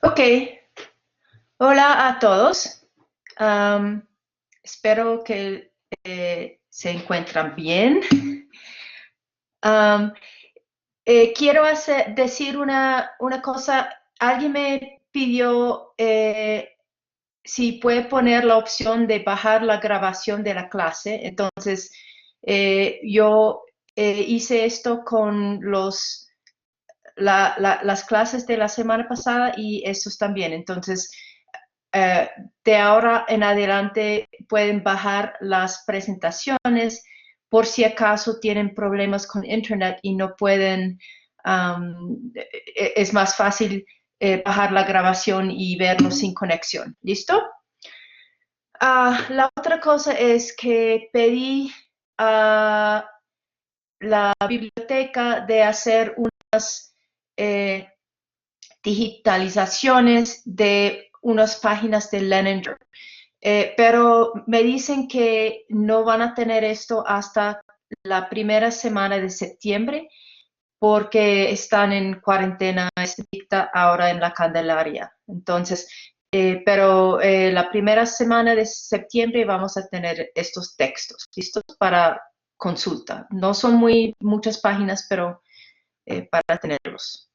Ok, hola a todos. Espero que se encuentran bien. Am, quiero decir una cosa. Alguien me pidió si puede poner la opción de bajar la grabación de la clase. Entonces, yo hice esto con las clases de la semana pasada y estos también. Entonces, eh, de ahora en adelante pueden bajar las presentaciones por si acaso tienen problemas con internet y no pueden, es más fácil bajar la grabación y verlo sin conexión. ¿Listo? La otra cosa es que pedí a la biblioteca de hacer unas eh, digitalizaciones de unas páginas de Leninger. Pero me dicen que no van a tener esto hasta la primera semana de septiembre porque están en cuarentena estricta ahora en la Candelaria. Entonces, pero la primera semana de septiembre vamos a tener estos textos listos para consulta. No son muchas páginas, pero para tenerlos.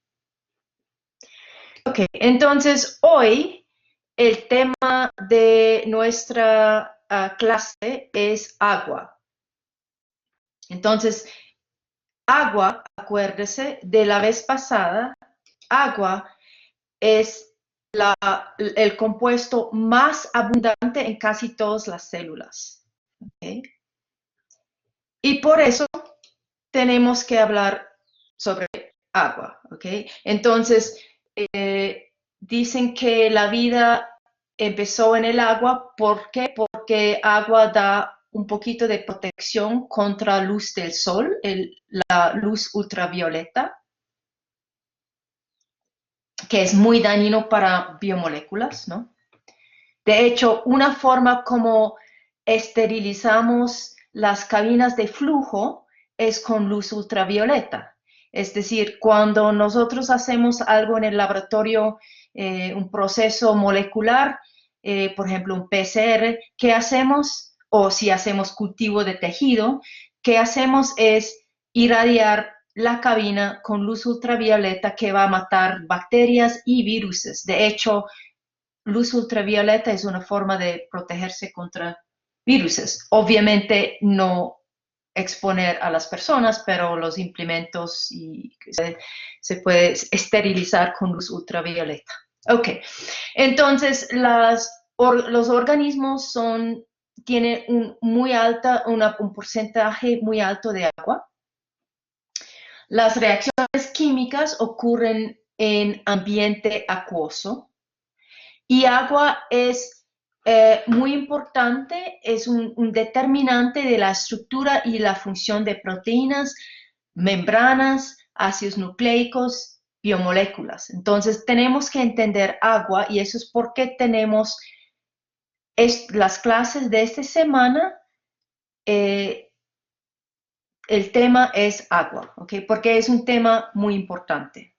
Ok, entonces hoy el tema de nuestra clase es agua. Entonces, agua, acuérdese de la vez pasada, agua es el compuesto más abundante en casi todas las células. ¿Okay? Y por eso tenemos que hablar sobre agua. ¿Okay? Entonces, dicen que la vida empezó en el agua. ¿Por qué? Porque agua da un poquito de protección contra la luz del sol, la luz ultravioleta, que es muy dañino para biomoléculas, ¿no? De hecho, una forma como esterilizamos las cabinas de flujo es con luz ultravioleta. Es decir, cuando nosotros hacemos algo en el laboratorio, un proceso molecular, por ejemplo, un PCR, ¿qué hacemos? O si hacemos cultivo de tejido, ¿qué hacemos? Es irradiar la cabina con luz ultravioleta que va a matar bacterias y viruses. De hecho, luz ultravioleta es una forma de protegerse contra viruses. Obviamente no exponer a las personas, pero los implementos se puede esterilizar con luz ultravioleta. Ok, entonces los organismos tienen un porcentaje muy alto de agua. Las reacciones químicas ocurren en ambiente acuoso. Y agua es muy importante, es un determinante de la estructura y la función de proteínas, membranas, ácidos nucleicos, biomoléculas. Entonces tenemos que entender agua y eso es porque tenemos las clases de esta semana. eh, el tema es agua, ¿ok? Porque es un tema muy importante.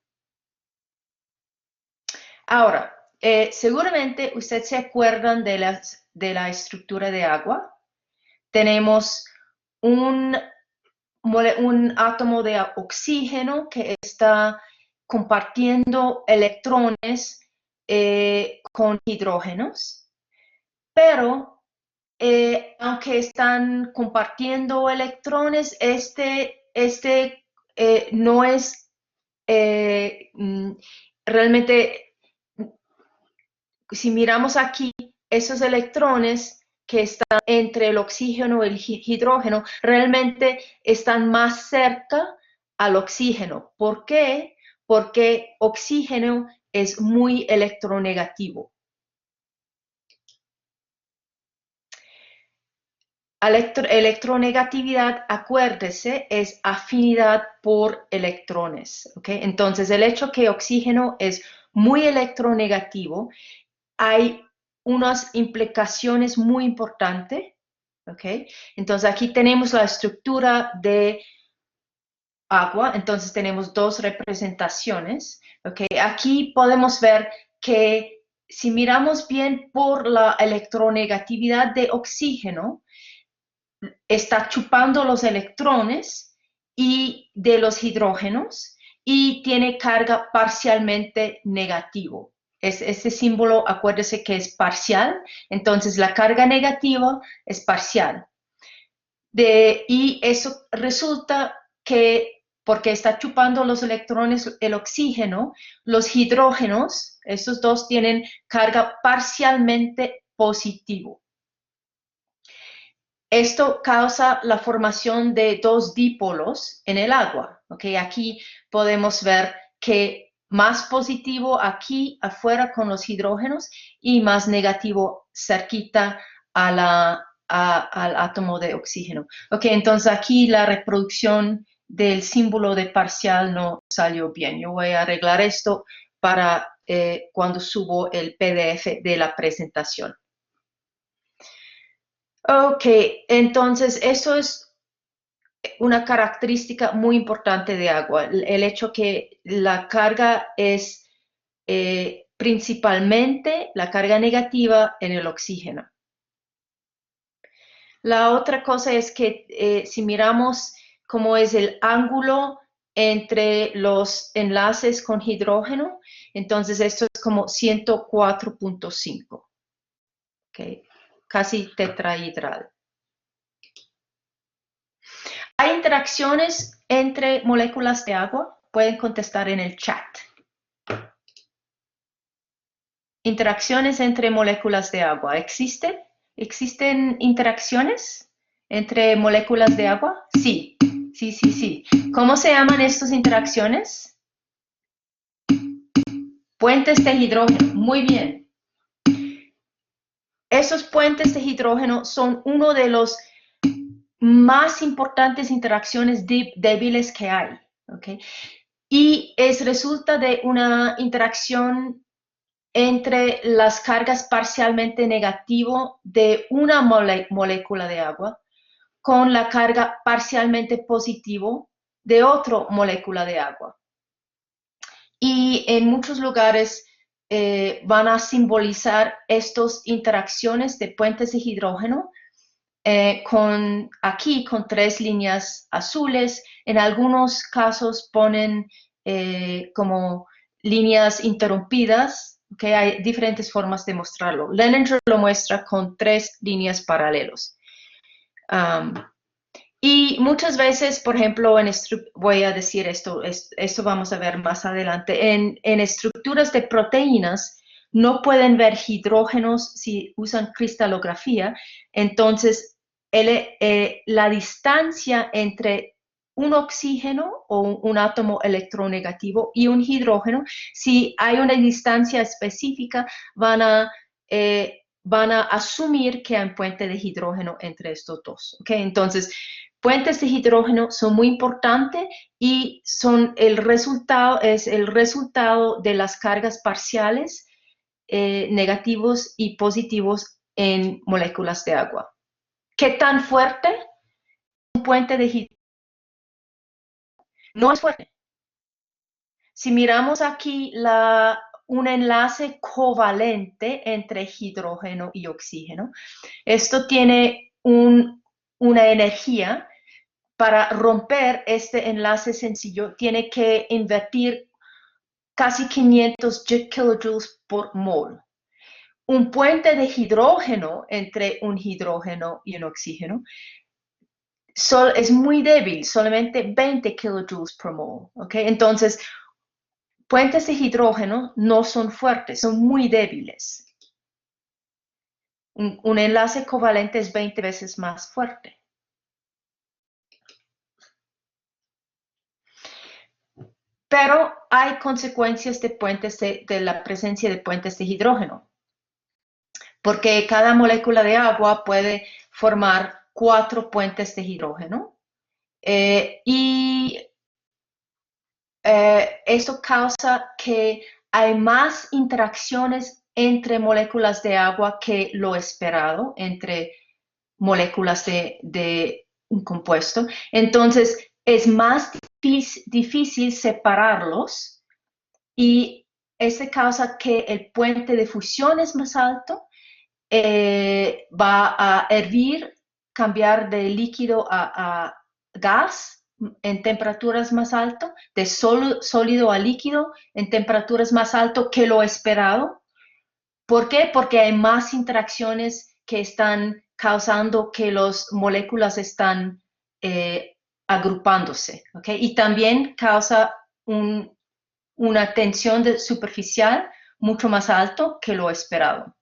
Ahora, seguramente ustedes se acuerdan de la estructura de agua. Tenemos un, un átomo de oxígeno que está compartiendo electrones con hidrógenos, pero aunque están compartiendo electrones, no es realmente, si miramos aquí, esos electrones que están entre el oxígeno y el hidrógeno realmente están más cerca al oxígeno. ¿Por qué? Porque oxígeno es muy electronegativo. Electronegatividad, acuérdese, es afinidad por electrones. ¿Okay? Entonces, el hecho que oxígeno es muy electronegativo, hay unas implicaciones muy importantes. ¿Okay? Entonces, aquí tenemos la estructura de agua. Entonces, tenemos dos representaciones. ¿Okay? Aquí podemos ver que si miramos bien por la electronegatividad de oxígeno, está chupando los electrones y de los hidrógenos y tiene carga parcialmente negativo. Este símbolo, acuérdese que es parcial, entonces la carga negativa es parcial. Y eso resulta que, porque está chupando los electrones el oxígeno, los hidrógenos, estos dos tienen carga parcialmente positivo. Esto causa la formación de dos dipolos en el agua. ¿Okay? Aquí podemos ver que más positivo aquí afuera con los hidrógenos y más negativo cerquita al átomo de oxígeno. Okay, entonces aquí la reproducción del símbolo de parcial no salió bien. Yo voy a arreglar esto para cuando subo el PDF de la presentación. Ok, entonces eso es una característica muy importante de agua, el hecho que la carga es principalmente la carga negativa en el oxígeno. La otra cosa es que si miramos cómo es el ángulo entre los enlaces con hidrógeno, entonces esto es como 104.5, okay, casi tetrahedral. ¿Hay interacciones entre moléculas de agua? Pueden contestar en el chat. Interacciones entre moléculas de agua. ¿Existen interacciones entre moléculas de agua? Sí, sí. ¿Cómo se llaman estas interacciones? Puentes de hidrógeno. Muy bien. Esos puentes de hidrógeno son uno de los más importantes interacciones débiles que hay. ¿Okay? Y resulta de una interacción entre las cargas parcialmente negativo de una molécula de agua con la carga parcialmente positivo de otra molécula de agua. Y en muchos lugares van a simbolizar estas interacciones de puentes de hidrógeno aquí con 3 líneas azules. En algunos casos ponen como líneas interrumpidas, que hay diferentes formas de mostrarlo. Lehninger lo muestra con 3 líneas paralelos. Y muchas veces, por ejemplo, voy a decir esto vamos a ver más adelante, en estructuras de proteínas no pueden ver hidrógenos si usan cristalografía, entonces la distancia entre un oxígeno o un átomo electronegativo y un hidrógeno, si hay una distancia específica, van a asumir que hay un puente de hidrógeno entre estos dos. ¿Okay? Entonces, puentes de hidrógeno son muy importantes y es el resultado de las cargas parciales negativos y positivos en moléculas de agua. ¿Qué tan fuerte? Un puente de hidrógeno no es fuerte. Si miramos aquí un enlace covalente entre hidrógeno y oxígeno, esto tiene una energía. Para romper este enlace sencillo, tiene que invertir casi 500 kilojoules por mol. Un puente de hidrógeno entre un hidrógeno y un oxígeno es muy débil, solamente 20 kilojoules por mol. ¿Okay? Entonces, puentes de hidrógeno no son fuertes, son muy débiles. Un enlace covalente es 20 veces más fuerte. Pero hay consecuencias de la presencia de puentes de hidrógeno, porque cada molécula de agua puede formar 4 puentes de hidrógeno y esto causa que hay más interacciones entre moléculas de agua que lo esperado entre moléculas de un compuesto. Entonces, es más difícil separarlos y Este causa que el puente de fusión es más alto, va a hervir, cambiar de líquido a gas en temperaturas más altas, de sólido a líquido en temperaturas más altas que lo esperado. ¿Por qué? Porque hay más interacciones que están causando que las moléculas están agrupándose, ¿ok? Y también causa una tensión superficial mucho más alto que lo esperado.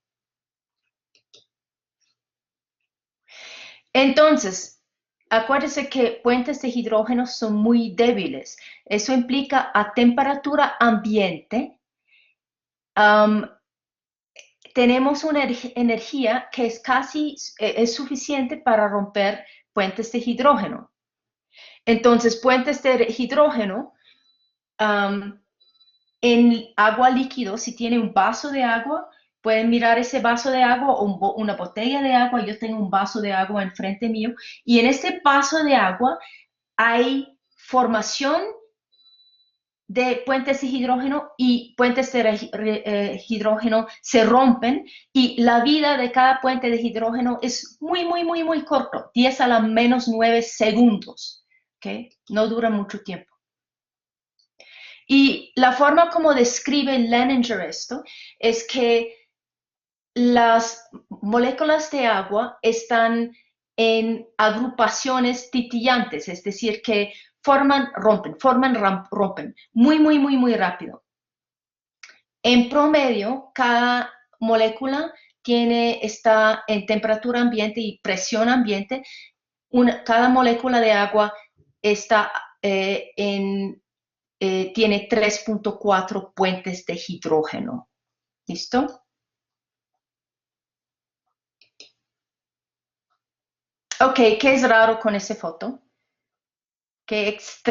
Entonces, acuérdese que puentes de hidrógeno son muy débiles. Eso implica a temperatura ambiente, tenemos una energía que es casi es suficiente para romper puentes de hidrógeno. Entonces, puentes de hidrógeno en agua líquido, si tiene un vaso de agua, pueden mirar ese vaso de agua o una botella de agua. Yo tengo un vaso de agua enfrente mío y en ese vaso de agua hay formación de puentes de hidrógeno y puentes de hidrógeno se rompen y la vida de cada puente de hidrógeno es muy corto, 10 a la menos 9 segundos, ¿ok? No dura mucho tiempo. Y la forma como describe Lehninger esto es que las moléculas de agua están en agrupaciones titillantes, es decir, que rompen muy rápido. En promedio, cada molécula está en temperatura ambiente y presión ambiente. Cada molécula de agua tiene 3.4 puentes de hidrógeno. ¿Listo? Ok, ¿qué es raro con esta foto? ¿Qué es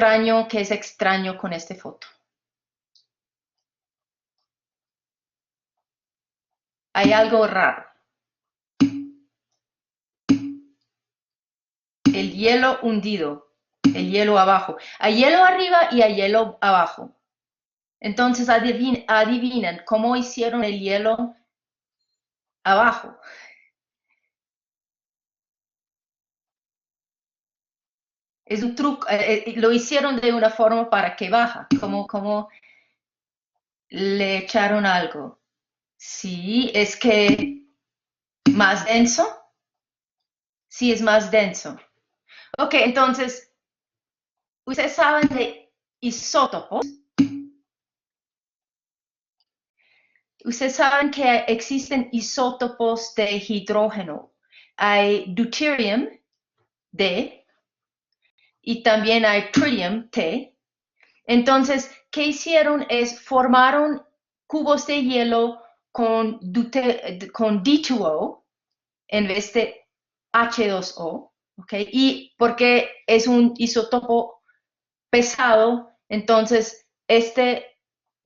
extraño con esta foto? Hay algo raro. El hielo hundido, el hielo abajo. Hay hielo arriba y hay hielo abajo. Entonces adivinan cómo hicieron el hielo abajo. Es un truco, lo hicieron de una forma para que baja, como le echaron algo. Sí, es que más denso. Sí, es más denso. Ok, entonces, ustedes saben de isótopos. Ustedes saben que existen isótopos de hidrógeno. Hay deuterium, D, y también hay tritium, T. Entonces, ¿qué hicieron? Formaron cubos de hielo con D2O en vez de H2O, ¿ok? Y porque es un isótopo pesado, entonces este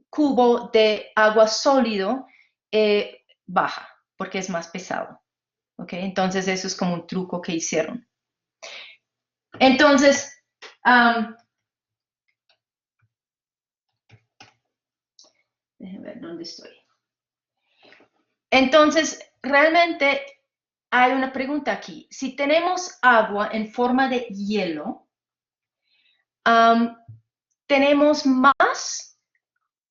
cubo de agua sólido baja porque es más pesado, ¿ok? Entonces eso es como un truco que hicieron. Entonces, déjenme ver dónde estoy. Entonces, realmente hay una pregunta aquí. Si tenemos agua en forma de hielo, ¿tenemos más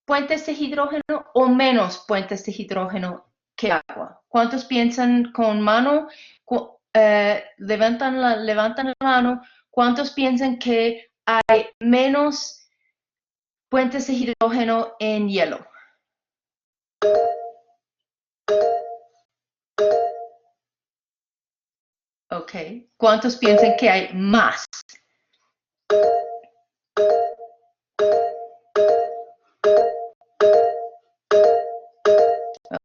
puentes de hidrógeno o menos puentes de hidrógeno que agua? ¿Cuántos piensan con mano? Levantan la mano. ¿Cuántos piensan que hay menos puentes de hidrógeno en hielo? Ok. ¿Cuántos piensan que hay más?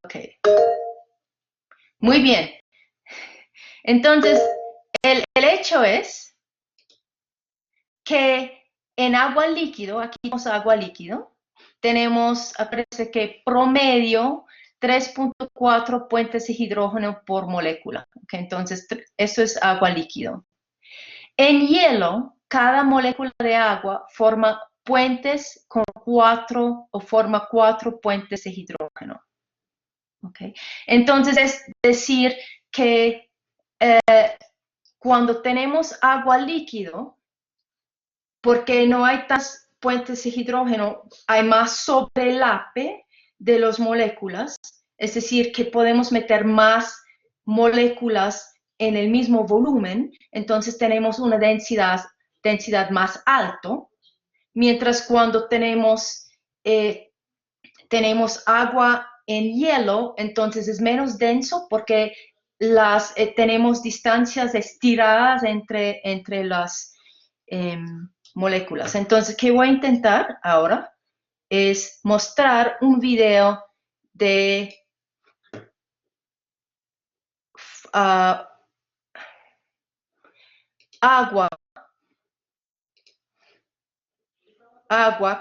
Ok. Muy bien. Entonces, el hecho es que en agua líquido, aquí tenemos agua líquido, tenemos, parece que promedio 3.4 puentes de hidrógeno por molécula. Okay, entonces, eso es agua líquido. En hielo, cada molécula de agua forma puentes con 4 o forma 4 puentes de hidrógeno. ¿Okay? Entonces es decir que cuando tenemos agua líquido, porque no hay tantos puentes de hidrógeno, hay más sobrelape de las moléculas, es decir, que podemos meter más moléculas en el mismo volumen, entonces tenemos una densidad más alto, mientras cuando tenemos agua en hielo, entonces es menos denso porque tenemos distancias estiradas entre las moléculas. Entonces, ¿qué voy a intentar ahora? Es mostrar un video de agua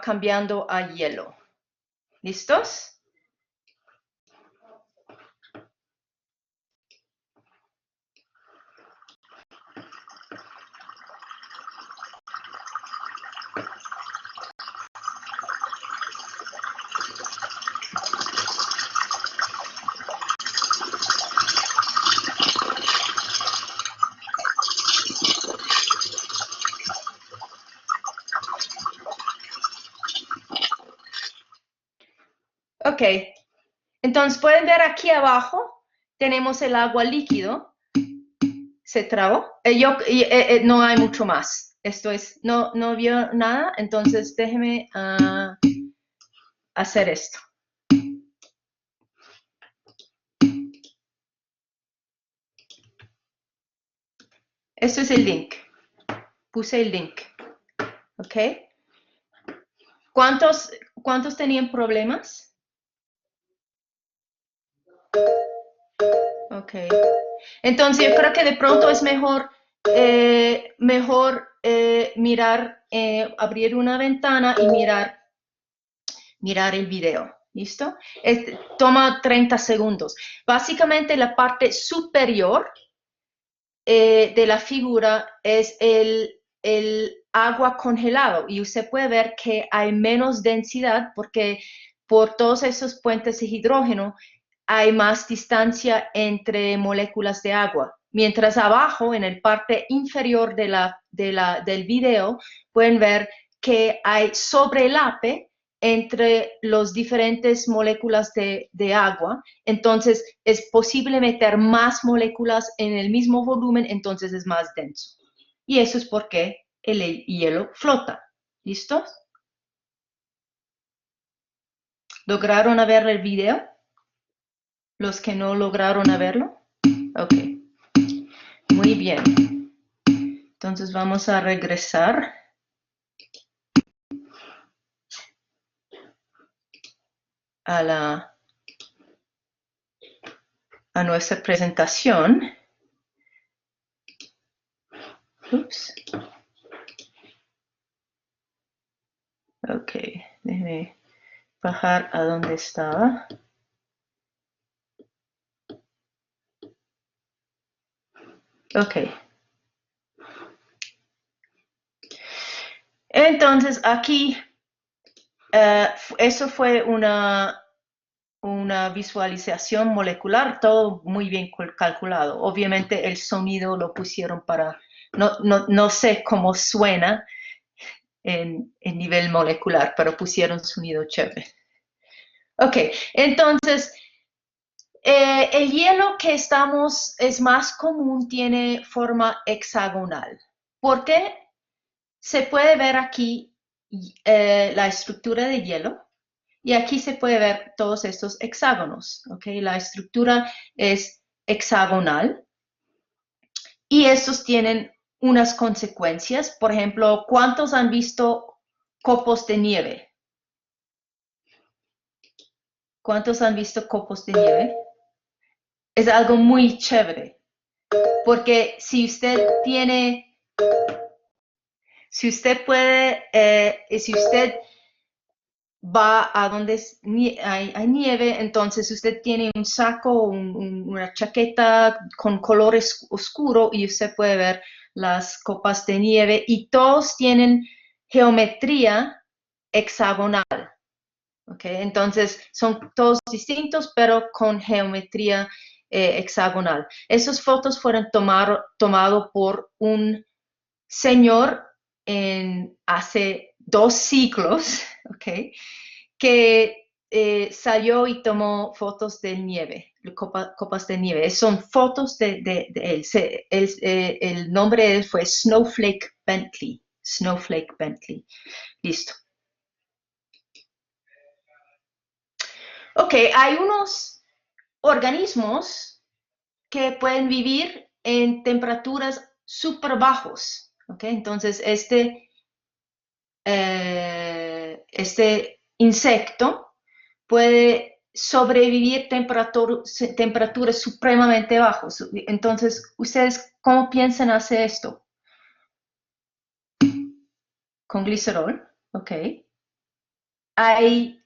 cambiando a hielo. ¿Listos? Ok, entonces pueden ver aquí abajo, tenemos el agua líquido. ¿Se trabó? No hay mucho más. Esto es, no vio nada, entonces déjeme hacer esto. Esto es el link. Puse el link. ¿Ok? ¿Cuántos tenían problemas? Ok. Entonces yo creo que de pronto es mejor mirar, abrir una ventana y mirar el video. ¿Listo? Toma 30 segundos. Básicamente la parte superior de la figura es el agua congelado y usted puede ver que hay menos densidad porque por todos esos puentes de hidrógeno hay más distancia entre moléculas de agua. Mientras abajo, en el parte inferior del video, pueden ver que hay sobrelape entre las diferentes moléculas de agua. Entonces, es posible meter más moléculas en el mismo volumen, entonces es más denso. Y eso es porque el hielo flota. ¿Listos? ¿Lograron ver el video? ¿Los que no lograron verlo? Ok. Muy bien. Entonces vamos a regresar a nuestra presentación. Ups. Ok, déjeme bajar a donde estaba. Ok. Entonces aquí, eso fue una visualización molecular, todo muy bien calculado. Obviamente el sonido lo pusieron para, no sé cómo suena en nivel molecular, pero pusieron sonido chévere. Ok, entonces, el hielo que es más común, tiene forma hexagonal. ¿Por qué? Se puede ver aquí la estructura de hielo y aquí se puede ver todos estos hexágonos. ¿Okay? La estructura es hexagonal y estos tienen unas consecuencias. Por ejemplo, ¿cuántos han visto copos de nieve? ¿Cuántos han visto copos de nieve? Es algo muy chévere, porque si usted va a donde hay nieve, entonces usted tiene un saco, una chaqueta con color oscuro y usted puede ver las copas de nieve y todos tienen geometría hexagonal. ¿Okay? Entonces, son todos distintos, pero con geometría hexagonal. Esas fotos fueron tomadas por un señor hace 2 siglos, ¿okay? Que salió y tomó fotos de nieve, copas de nieve. Son fotos de él. El nombre de él fue Snowflake Bentley. Snowflake Bentley. Listo. Ok, hay unos organismos que pueden vivir en temperaturas súper bajos. ¿Ok? Entonces, este insecto puede sobrevivir temperaturas supremamente bajas. Entonces, ¿ustedes cómo piensan hacer esto? Con glicerol, ¿ok? Hay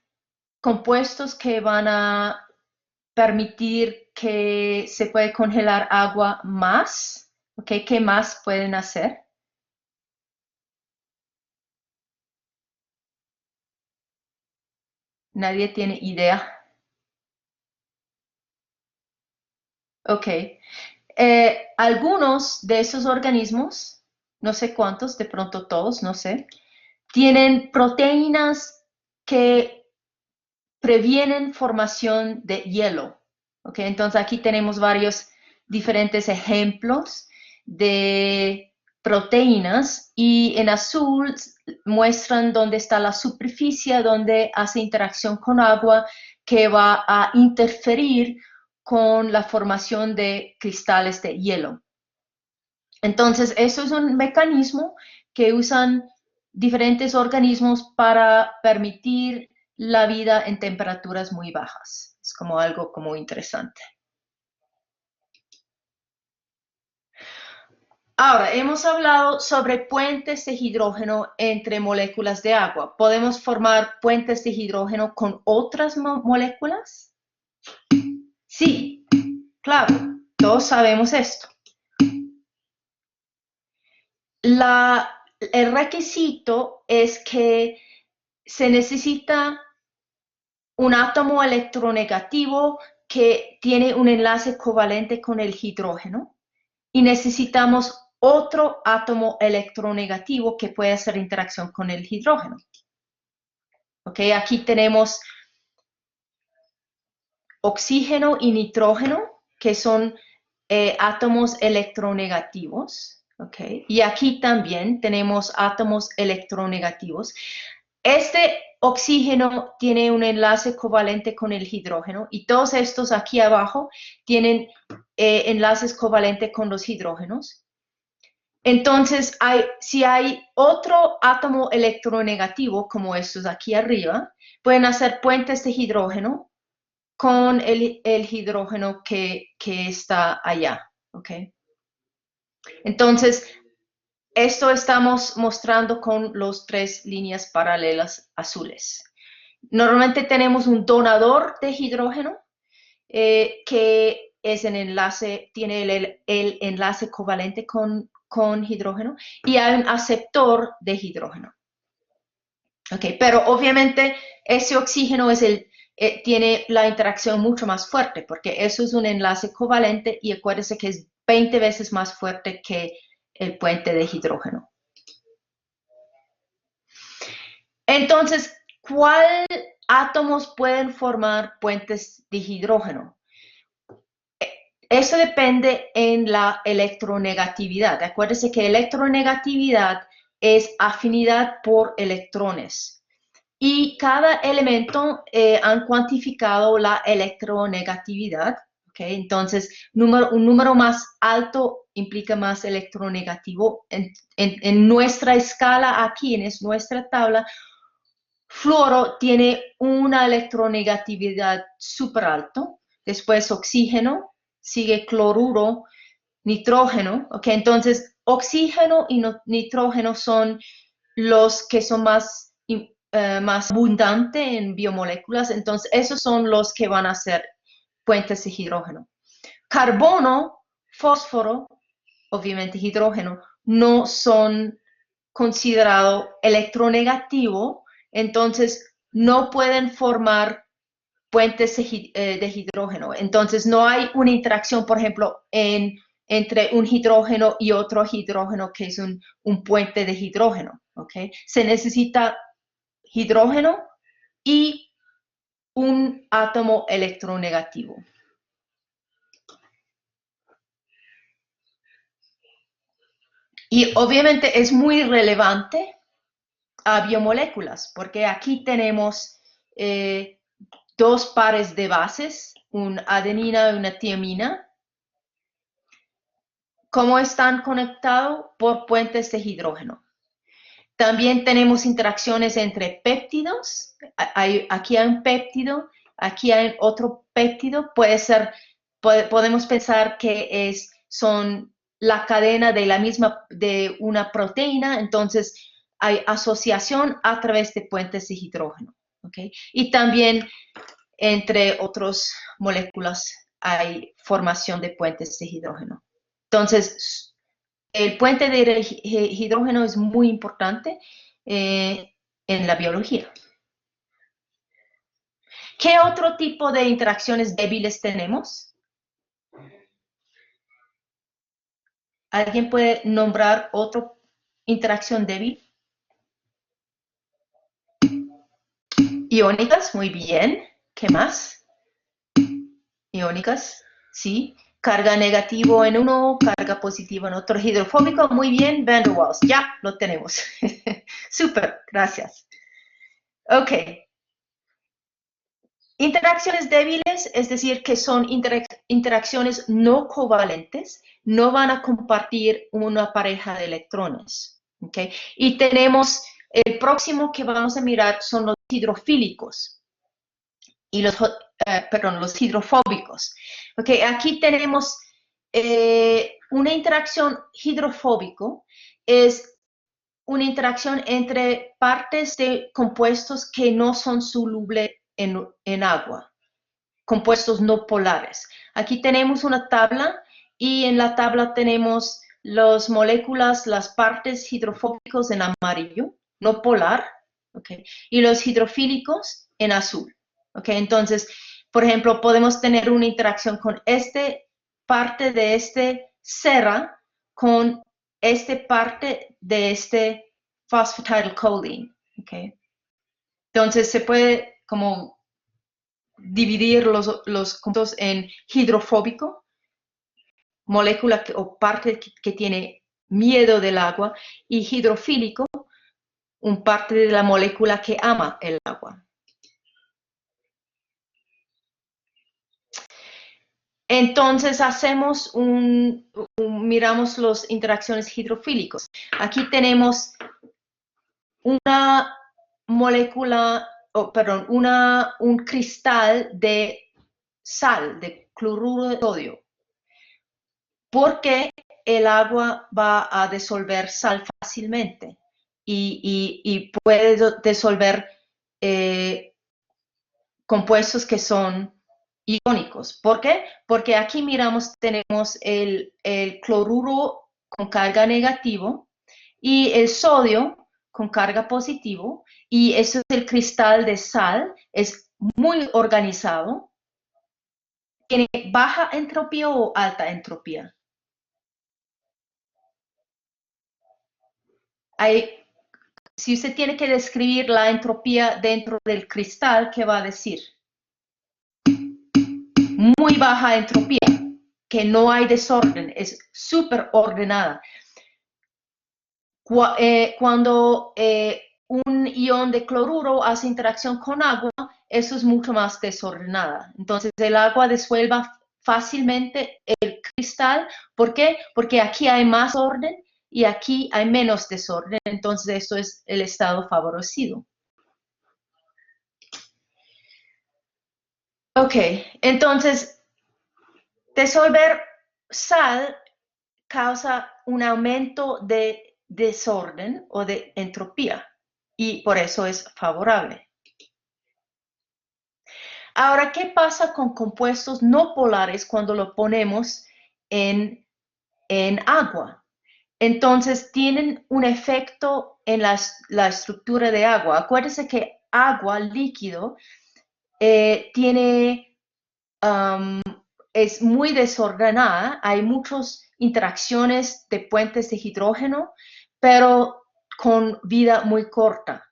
compuestos que van a permitir que se puede congelar agua más, ¿ok? ¿Qué más pueden hacer? Nadie tiene idea. Ok. Algunos de esos organismos, no sé cuántos, de pronto todos, no sé, tienen proteínas que previenen formación de hielo. ¿Ok? Entonces aquí tenemos varios diferentes ejemplos de proteínas y en azul muestran dónde está la superficie, donde hace interacción con agua que va a interferir con la formación de cristales de hielo. Entonces, eso es un mecanismo que usan diferentes organismos para permitir la vida en temperaturas muy bajas. Es como algo como interesante. Ahora, hemos hablado sobre puentes de hidrógeno entre moléculas de agua. ¿Podemos formar puentes de hidrógeno con otras moléculas? Sí, claro, todos sabemos esto. El requisito es que se necesita un átomo electronegativo que tiene un enlace covalente con el hidrógeno y necesitamos otro átomo electronegativo que puede hacer interacción con el hidrógeno. ¿Okay? Aquí tenemos oxígeno y nitrógeno, que son átomos electronegativos. ¿Okay? Y aquí también tenemos átomos electronegativos. Este oxígeno tiene un enlace covalente con el hidrógeno y todos estos aquí abajo tienen enlaces covalentes con los hidrógenos. Entonces, si hay otro átomo electronegativo, como estos aquí arriba, pueden hacer puentes de hidrógeno con el hidrógeno que está allá. ¿Okay? Entonces, esto estamos mostrando con las 3 líneas paralelas azules. Normalmente tenemos un donador de hidrógeno que es tiene el enlace covalente con hidrógeno y hay un aceptor de hidrógeno. Okay, pero obviamente ese oxígeno tiene la interacción mucho más fuerte porque eso es un enlace covalente y acuérdense que es 20 veces más fuerte que el puente de hidrógeno. Entonces, ¿cuáles átomos pueden formar puentes de hidrógeno? Eso depende en la electronegatividad. Acuérdense que electronegatividad es afinidad por electrones. Y cada elemento han cuantificado la electronegatividad. ¿Okay? Entonces, un número más alto implica más electronegativo. En nuestra escala aquí, en nuestra tabla, fluoro tiene una electronegatividad súper alto. Después oxígeno, sigue cloruro, nitrógeno. ¿Okay? Entonces, oxígeno y nitrógeno son los que son más abundantes en biomoléculas, entonces esos son los que van a ser puentes de hidrógeno. Carbono, fósforo, obviamente hidrógeno, no son considerados electronegativos entonces no pueden formar puentes de hidrógeno. Entonces no hay una interacción, por ejemplo, entre un hidrógeno y otro hidrógeno que es un puente de hidrógeno. ¿Okay? Se necesita hidrógeno y un átomo electronegativo. Y obviamente es muy relevante a biomoléculas, porque aquí tenemos dos pares de bases, una adenina y una tiamina. ¿Cómo están conectados? Por puentes de hidrógeno. También tenemos interacciones entre péptidos. Aquí hay un péptido, aquí hay otro péptido. Podemos pensar que son la cadena de una proteína, entonces hay asociación a través de puentes de hidrógeno. ¿Okay? Y también entre otras moléculas hay formación de puentes de hidrógeno. Entonces, el puente de hidrógeno es muy importante en la biología. ¿Qué otro tipo de interacciones débiles tenemos? ¿Alguien puede nombrar otra interacción débil? Iónicas, muy bien. ¿Qué más? Iónicas, sí. Carga negativo en uno, carga positiva en otro. Hidrofóbico, muy bien. Van der Waals, ya lo tenemos. Súper, gracias. Ok. Interacciones débiles, es decir, que son interacciones no covalentes, no van a compartir una pareja de electrones. ¿Okay? Y tenemos, el próximo que vamos a mirar son los hidrofílicos y los hidrofóbicos. Okay, aquí tenemos una interacción hidrofóbico, es una interacción entre partes de compuestos que no son solubles en agua, compuestos no polares. Aquí tenemos una tabla y en la tabla tenemos las moléculas, las partes hidrofóbicos en amarillo, no polar, ¿okay? Y los hidrofílicos en azul. ¿Okay? Entonces, por ejemplo, podemos tener una interacción con parte de este cera con parte de este phosphatidylcholine. ¿Okay? Entonces, se puede como dividir los compuestos en hidrofóbico, molécula o parte que tiene miedo del agua, y hidrofílico, un parte de la molécula que ama el agua. Entonces miramos las interacciones hidrofílicos. Aquí tenemos una molécula, un cristal de sal, de cloruro de sodio. Porque el agua va a disolver sal fácilmente y puede disolver compuestos que son iónicos. ¿Por qué? Porque aquí tenemos el cloruro con carga negativo y el sodio con carga positivo, y eso es el cristal de sal, es muy organizado. ¿Tiene baja entropía o alta entropía? Si usted tiene que describir la entropía dentro del cristal, ¿qué va a decir? Muy baja entropía, que no hay desorden, es súper ordenada. Cuando un ion de cloruro hace interacción con agua, eso es mucho más desordenada. Entonces el agua disuelva fácilmente el cristal. ¿Por qué? Porque aquí hay más orden y aquí hay menos desorden. Entonces esto es el estado favorecido. Ok, entonces disolver sal causa un aumento de desorden o de entropía y por eso es favorable. Ahora, ¿qué pasa con compuestos no polares cuando lo ponemos en agua? entonces tienen un efecto en la estructura de agua. Acuérdense que agua líquido es muy desordenada, hay muchas interacciones de puentes de hidrógeno, pero con vida muy corta.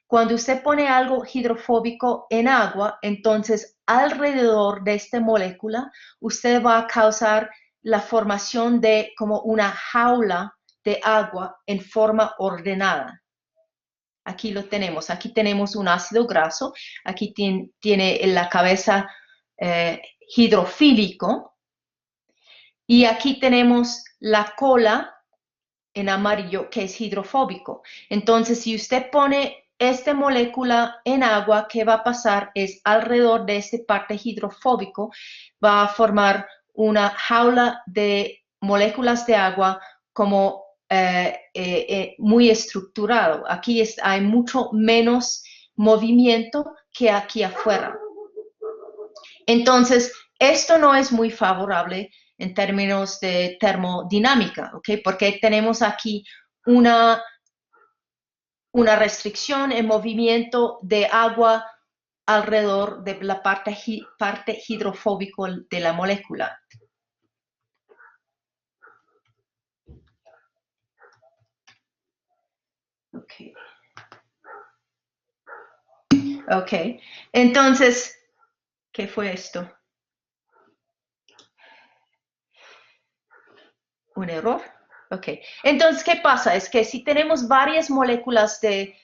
Cuando usted pone algo hidrofóbico en agua, entonces alrededor de esta molécula, usted va a causar la formación de como una jaula de agua en forma ordenada. Aquí lo tenemos. Aquí tenemos un ácido graso. Aquí tiene la cabeza hidrofílico. Y aquí tenemos la cola en amarillo que es hidrofóbico. Entonces, si usted pone esta molécula en agua, ¿qué va a pasar? Es alrededor de este parte hidrofóbico, va a formar una jaula de moléculas de agua como muy estructurado. Aquí hay mucho menos movimiento que aquí afuera. Entonces, esto no es muy favorable en términos de termodinámica, ¿ok? Porque tenemos aquí una restricción en movimiento de agua alrededor de la parte hidrofóbica de la molécula. Ok, entonces, ¿qué fue esto? ¿Un error? Ok, entonces, ¿qué pasa? Es que si tenemos varias moléculas de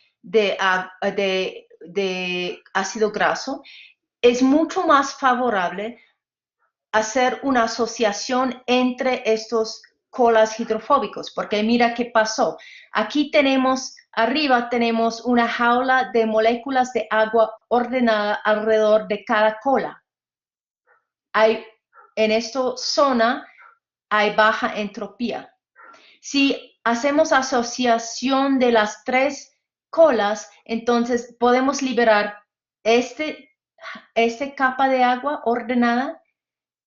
ácido graso, es mucho más favorable hacer una asociación entre estos colas hidrofóbicos, porque mira qué pasó. Aquí arriba tenemos una jaula de moléculas de agua ordenada alrededor de cada cola. En esta zona hay baja entropía. Si hacemos asociación de las tres colas, entonces podemos liberar este capa de agua ordenada,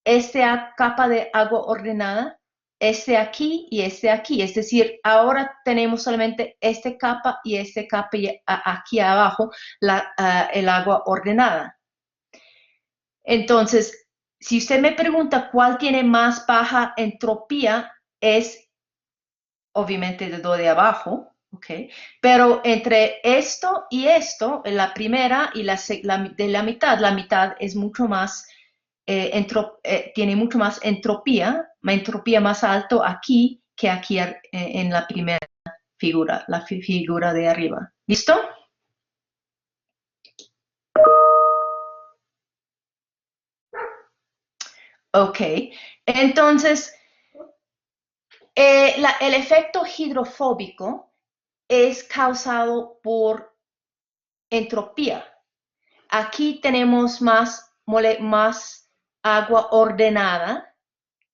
esta capa de agua ordenada, este aquí y este aquí. Es decir, ahora tenemos solamente esta capa y aquí abajo el agua ordenada. Entonces, si usted me pregunta cuál tiene más baja entropía, es obviamente el de abajo, ¿ok? Pero entre esto y esto, la primera y de la mitad es mucho más, tiene mucho más entropía más alto aquí que aquí en la primera figura, la figura de arriba. ¿Listo? Ok, entonces, el efecto hidrofóbico es causado por entropía. Aquí tenemos más agua ordenada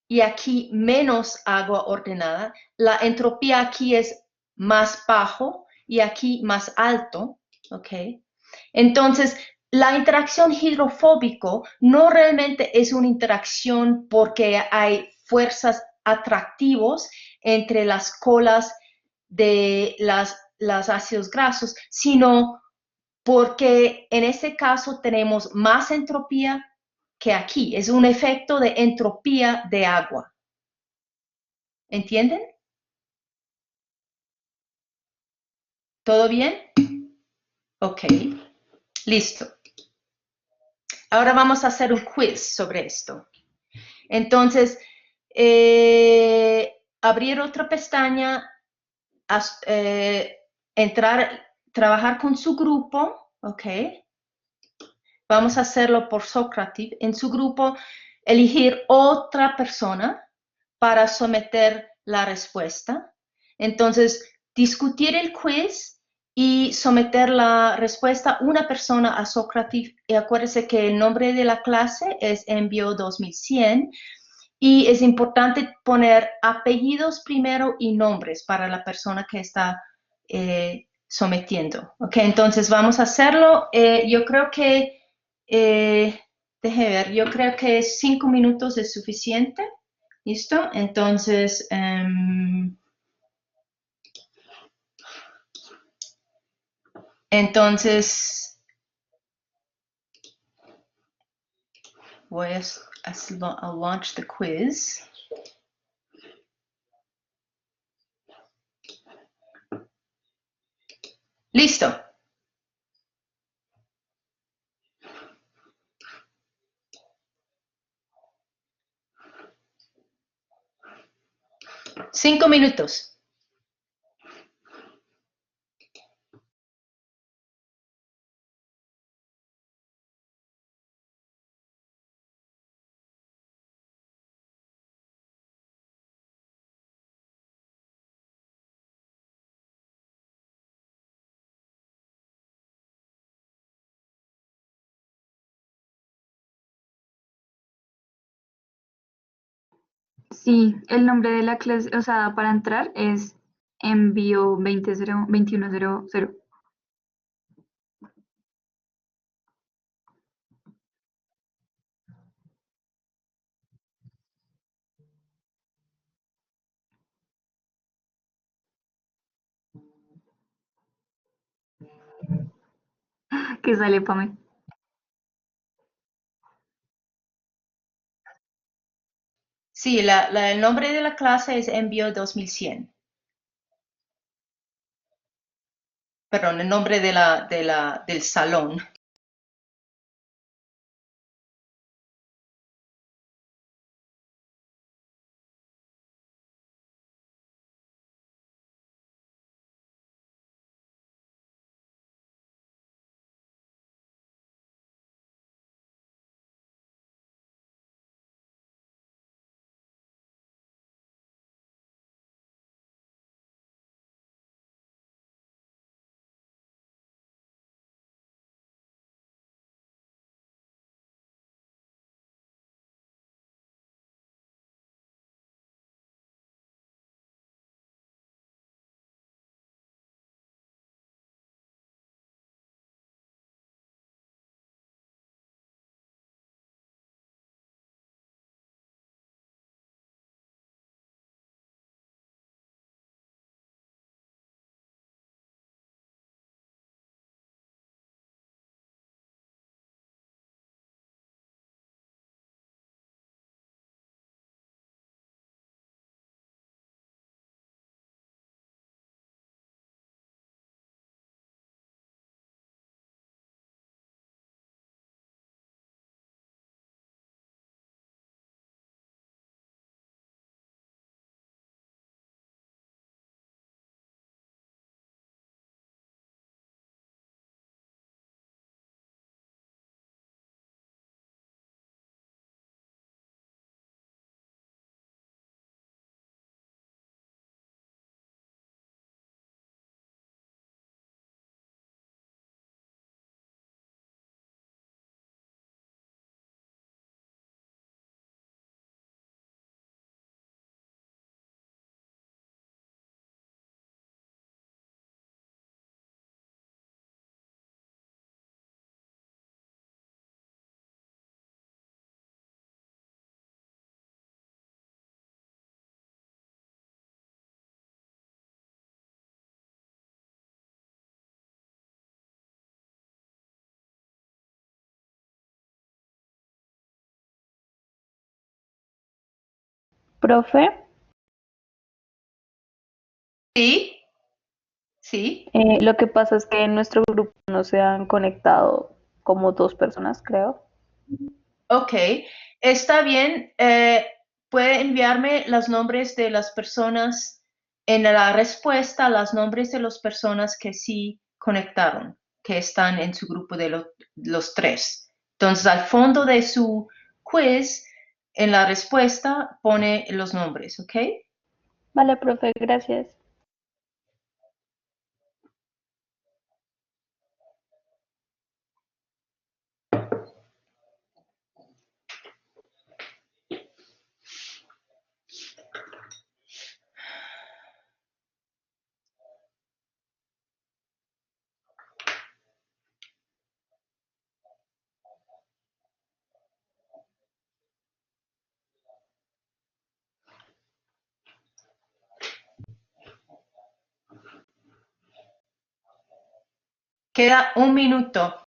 y aquí menos agua ordenada. La entropía aquí es más bajo y aquí más alto, ¿ok? Entonces, la interacción hidrofóbico no realmente es una interacción porque hay fuerzas atractivos entre las colas de los ácidos grasos, sino porque en este caso tenemos más entropía que aquí. Es un efecto de entropía de agua. ¿Entienden? ¿Todo bien? Ok, listo. Ahora vamos a hacer un quiz sobre esto. Entonces, abrir otra pestaña, trabajar con su grupo, ¿ok? Vamos a hacerlo por Socrative. En su grupo, elegir otra persona para someter la respuesta. Entonces, discutir el quiz y someter la respuesta una persona a Socrative. Y acuérdense que el nombre de la clase es Envío 2100 y es importante poner apellidos primero y nombres para la persona que está sometiendo. Ok, entonces vamos a hacerlo. Yo creo que deje ver, yo creo que 5 minutos es suficiente. ¿Listo? Entonces, Entonces, voy a launch the quiz. Listo. Cinco minutos. Sí, el nombre de la clase, o sea, para entrar es envío 2100. Que sale para mí. Sí, el nombre de la clase es Envío 2100. Perdón, el nombre del salón. Profe, Sí, sí. lo que pasa es que en nuestro grupo no se han conectado como dos personas, creo. Ok, está bien. Puede enviarme los nombres de las personas en la respuesta, los nombres de las personas que sí conectaron, que están en su grupo de los tres. Entonces, al fondo de su quiz, en la respuesta, pone los nombres, ¿ok? Vale, profe, gracias. Queda 1 minuto.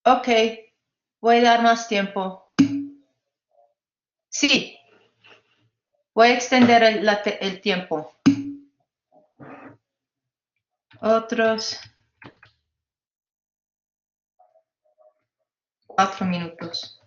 Ok, voy a dar más tiempo. Sí, voy a extender el tiempo. Otros 4 minutos.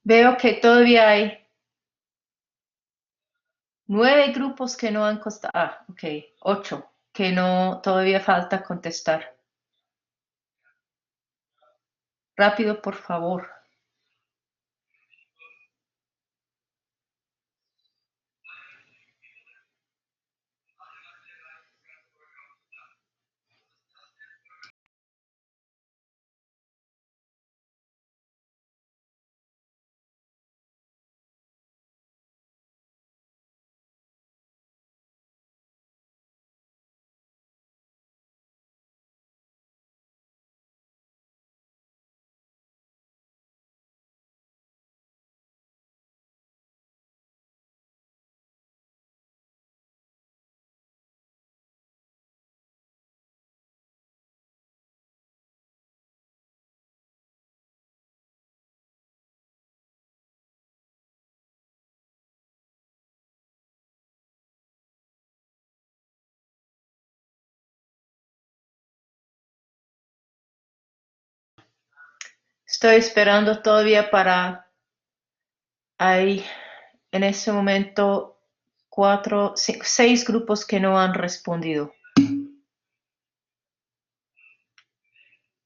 Veo que todavía hay 9 grupos que no han contestado. Ah, ok, 8 que no, todavía falta contestar. Rápido, por favor. Estoy esperando todavía para... Hay en ese momento 6 grupos que no han respondido.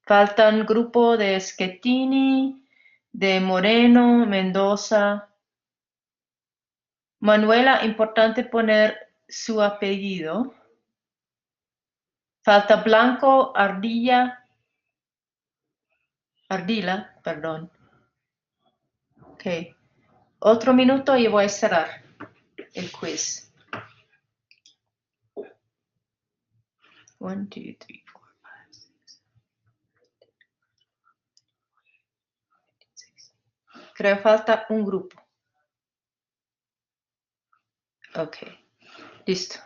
Faltan grupo de Schettini, de Moreno, Mendoza. Manuela, importante poner su apellido. Falta Blanco, Ardila, perdón. Ok. Otro minuto y voy a cerrar el quiz. 1, 2, 3, 4, 5, 6. Creo que falta un grupo. Ok. Listo.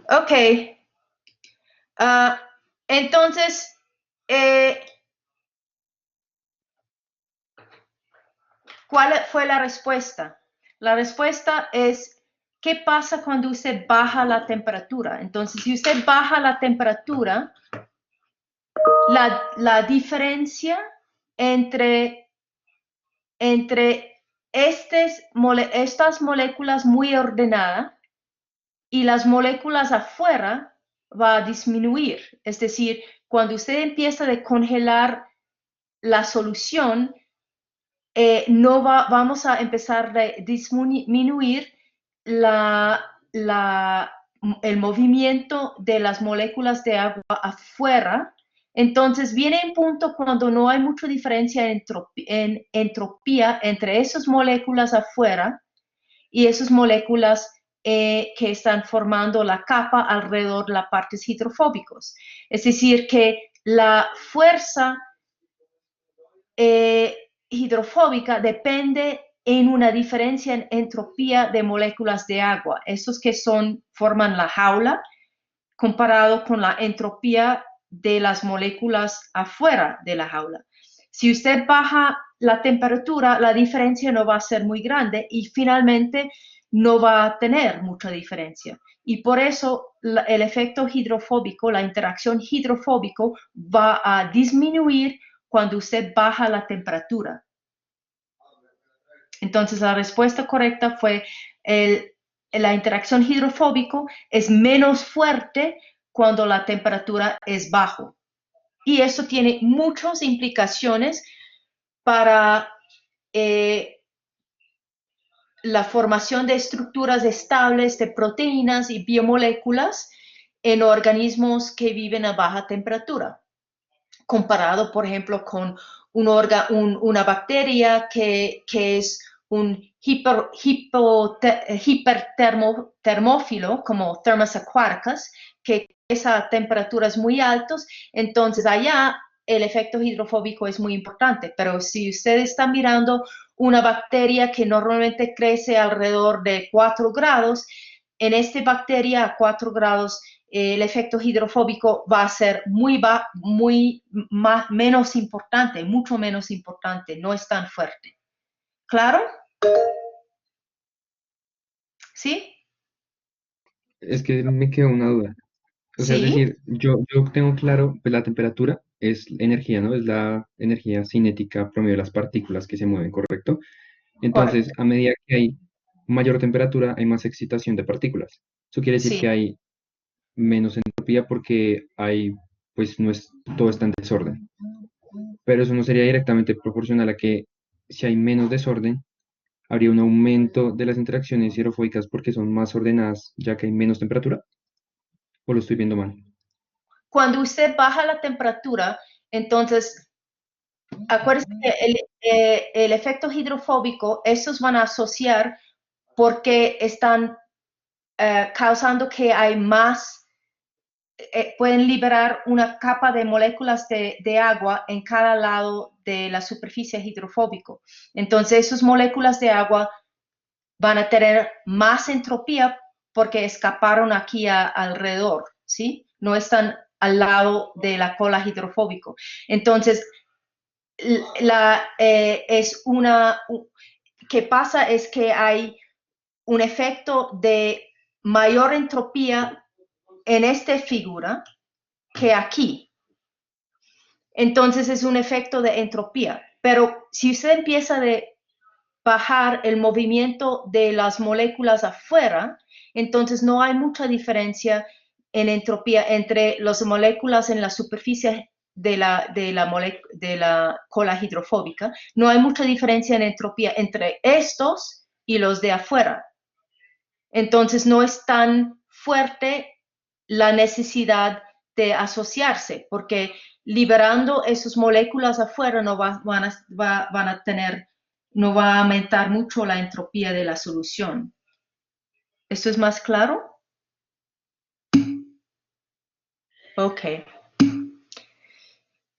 Ok. Entonces, ¿cuál fue la respuesta? La respuesta es, ¿qué pasa cuando usted baja la temperatura? Entonces, si usted baja la temperatura, la diferencia entre estas moléculas muy ordenadas y las moléculas afuera va a disminuir. Es decir, cuando usted empieza a congelar la solución, vamos a empezar a disminuir el movimiento de las moléculas de agua afuera. Entonces viene un punto cuando no hay mucha diferencia en entropía entre esas moléculas afuera y esas moléculas que están formando la capa alrededor de las partes hidrofóbicas. Es decir, que la fuerza hidrofóbica depende en una diferencia en entropía de moléculas de agua. Estos que forman la jaula comparado con la entropía de las moléculas afuera de la jaula. Si usted baja la temperatura, la diferencia no va a ser muy grande y finalmente no va a tener mucha diferencia. Y por eso el efecto hidrofóbico, la interacción hidrofóbico va a disminuir cuando usted baja la temperatura. Entonces la respuesta correcta fue la interacción hidrofóbico es menos fuerte cuando la temperatura es bajo. Y eso tiene muchas implicaciones para la formación de estructuras estables de proteínas y biomoléculas en organismos que viven a baja temperatura, comparado, por ejemplo, con una bacteria que es un hipertermófilo, como Thermus aquaticus, que esa temperatura es muy alta, entonces allá el efecto hidrofóbico es muy importante. Pero si usted está mirando una bacteria que normalmente crece alrededor de 4 grados, en esta bacteria a 4 grados el efecto hidrofóbico va a ser menos importante, mucho menos importante, no es tan fuerte. ¿Claro? ¿Sí? Es que me quedó una duda. O sea, es Sí, decir, yo tengo claro, pues la temperatura es energía, ¿no? Es la energía cinética promedio de las partículas que se mueven, ¿correcto? Entonces, correcto. a medida que hay mayor temperatura, hay más excitación de partículas. Eso quiere decir que Sí. hay menos entropía porque pues no es, todo está en desorden. Pero eso no sería directamente proporcional a que si hay menos desorden, habría un aumento de las interacciones hidrofóbicas porque son más ordenadas, ya que hay menos temperatura. ¿O lo estoy viendo mal? Cuando usted baja la temperatura, entonces, acuérdense que el efecto hidrofóbico, estos van a asociar porque están causando que hay más, pueden liberar una capa de moléculas de agua en cada lado de la superficie hidrofóbica. Entonces, esas moléculas de agua van a tener más entropía porque escaparon aquí alrededor, ¿sí? No están al lado de la cola hidrofóbica. Entonces, que pasa es que hay un efecto de mayor entropía en esta figura que aquí. Entonces es un efecto de entropía. Pero si usted empieza a bajar el movimiento de las moléculas afuera, entonces no hay mucha diferencia en entropía entre las moléculas en la superficie de la cola hidrofóbica. No hay mucha diferencia en entropía entre estos y los de afuera. Entonces no es tan fuerte la necesidad de asociarse, porque liberando esas moléculas afuera no va a aumentar mucho la entropía de la solución. ¿Esto es más claro? Ok.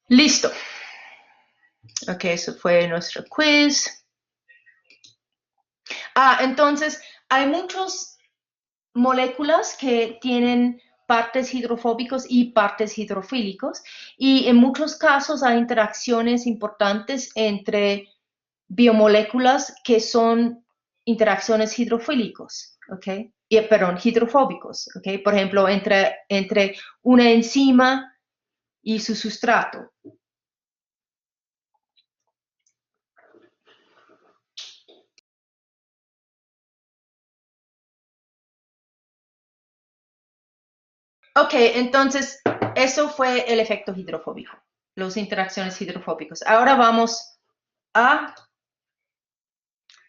Listo. Ok, eso fue nuestro quiz. Entonces, hay muchas moléculas que tienen partes hidrofóbicos y partes hidrofílicos, y en muchos casos hay interacciones importantes entre biomoléculas que son interacciones hidrofílicos, ¿ok? Hidrofóbicos, ¿ok? Por ejemplo, entre una enzima y su sustrato. Ok, entonces eso fue el efecto hidrofóbico, las interacciones hidrofóbicas. Ahora vamos a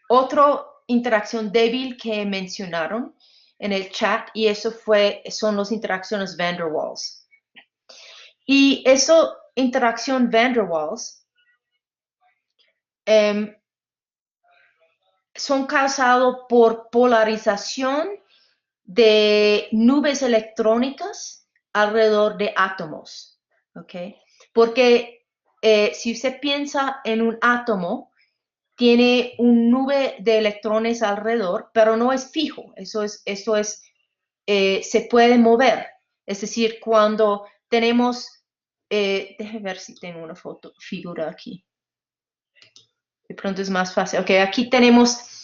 otra interacción débil que mencionaron en el chat, y eso son las interacciones van der Waals. Y esa interacción van der Waals son causadas por polarización de nubes electrónicas alrededor de átomos, ¿ok? Porque si usted piensa en un átomo, tiene una nube de electrones alrededor, pero no es fijo, se puede mover. Es decir, cuando tenemos, déjeme ver si tengo una figura aquí. De pronto es más fácil. Ok, aquí tenemos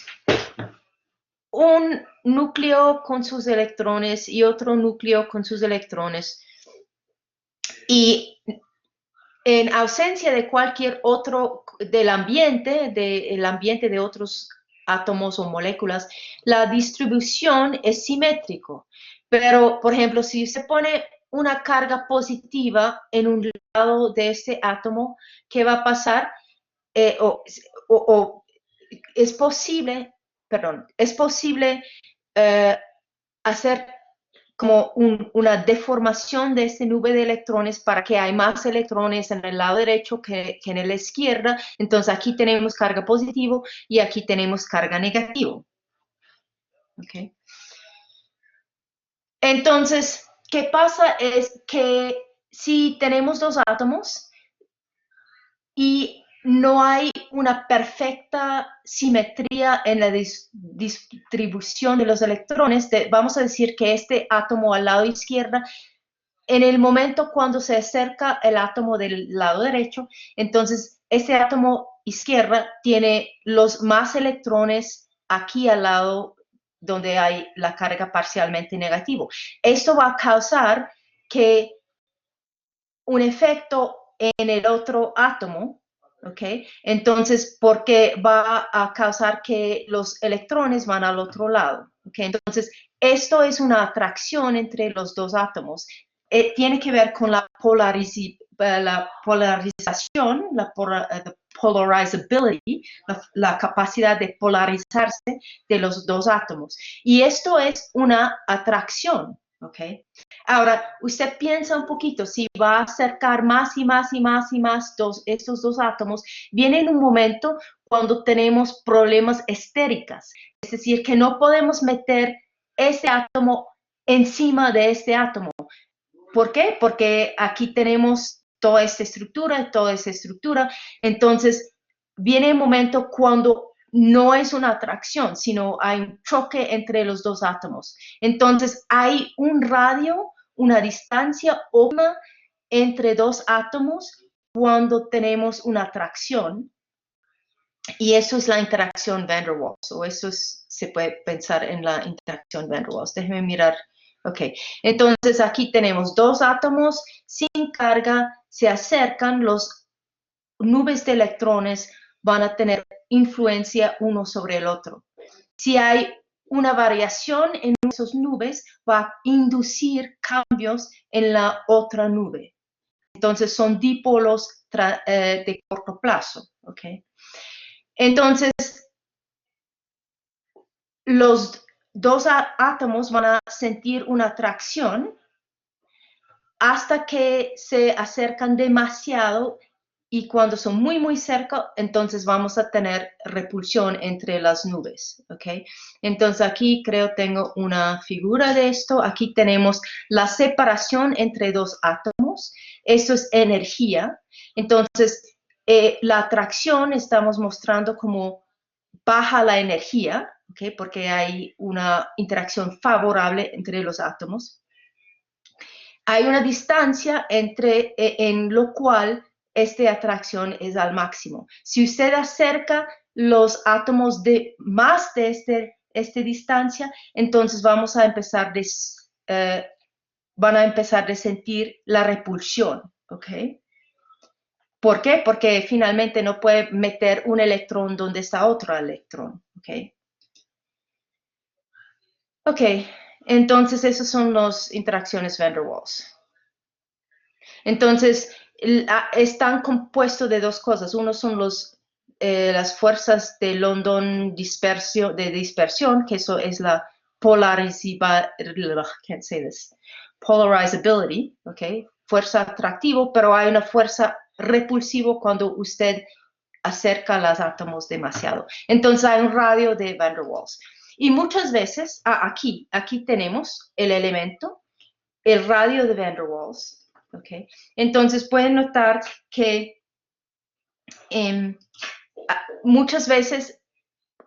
un núcleo con sus electrones y otro núcleo con sus electrones. Y en ausencia de cualquier otro del ambiente, de otros átomos o moléculas, la distribución es simétrico. Pero, por ejemplo, si se pone una carga positiva en un lado de ese átomo, ¿qué va a pasar? Es posible hacer como una deformación de esta nube de electrones para que hay más electrones en el lado derecho que en la izquierda. Entonces aquí tenemos carga positivo y aquí tenemos carga negativo. Okay. Entonces, ¿qué pasa? Es que si tenemos dos átomos y no hay una perfecta simetría en la distribución de los electrones, vamos a decir que este átomo al lado izquierdo, en el momento cuando se acerca el átomo del lado derecho, entonces este átomo izquierda tiene los más electrones aquí al lado donde hay la carga parcialmente negativo. Esto va a causar que un efecto en el otro átomo, ¿ok? Entonces, porque va a causar que los electrones van al otro lado, ¿ok? Entonces, esto es una atracción entre los dos átomos. Tiene que ver con la polarización, la polarizability, la capacidad de polarizarse de los dos átomos. Y esto es una atracción, ¿ok? Ahora, usted piensa un poquito, si va a acercar más y más y más y más estos dos átomos, viene en un momento cuando tenemos problemas estéricas, es decir, que no podemos meter este átomo encima de este átomo. ¿Por qué? Porque aquí tenemos toda esta estructura, entonces viene el momento cuando no es una atracción, sino hay un choque entre los dos átomos. Entonces hay un radio, una distancia óptima entre dos átomos cuando tenemos una atracción. Y eso es la interacción Van der Waals, o eso se puede pensar en la interacción Van der Waals. Déjenme mirar. Ok, entonces aquí tenemos dos átomos sin carga, se acercan, los nubes de electrones van a tener influencia uno sobre el otro. Si hay una variación en esas nubes, va a inducir cambios en la otra nube. Entonces son dipolos de corto plazo. ¿Ok? Entonces, los dos átomos van a sentir una atracción hasta que se acercan demasiado y cuando son muy, muy cerca, entonces vamos a tener repulsión entre las nubes, ¿ok? Entonces aquí creo tengo una figura de esto. Aquí tenemos la separación entre dos átomos. Esto es energía. Entonces, la atracción estamos mostrando como baja la energía, ¿ok? Porque hay una interacción favorable entre los átomos. Hay una distancia en lo cual esta atracción es al máximo. Si usted acerca los átomos de más de esta distancia, entonces van a empezar de sentir la repulsión, ¿ok? ¿Por qué? Porque finalmente no puede meter un electrón donde está otro electrón, ¿ok? Ok, entonces esas son las interacciones Van der Waals. Entonces, están compuestos de dos cosas. Uno son las fuerzas de London de dispersión, que eso es la polarizability, ¿ok? Fuerza atractivo, pero hay una fuerza repulsivo cuando usted acerca los átomos demasiado. Entonces hay un radio de Van der Waals. Y muchas veces, aquí tenemos el elemento, el radio de Van der Waals. Okay. Entonces pueden notar que muchas veces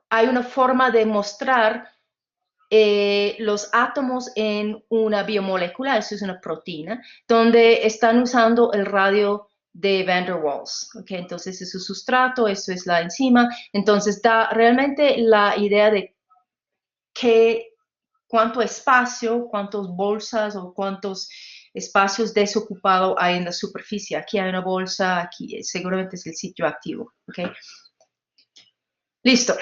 hay una forma de mostrar los átomos en una biomolécula, eso es una proteína, donde están usando el radio de Van der Waals. Okay. Entonces eso es su sustrato, eso es la enzima. Entonces da realmente la idea de cuánto espacio, cuántas bolsas o cuántos espacios desocupados hay en la superficie. Aquí hay una bolsa, aquí seguramente es el sitio activo. ¿Okay? Listo.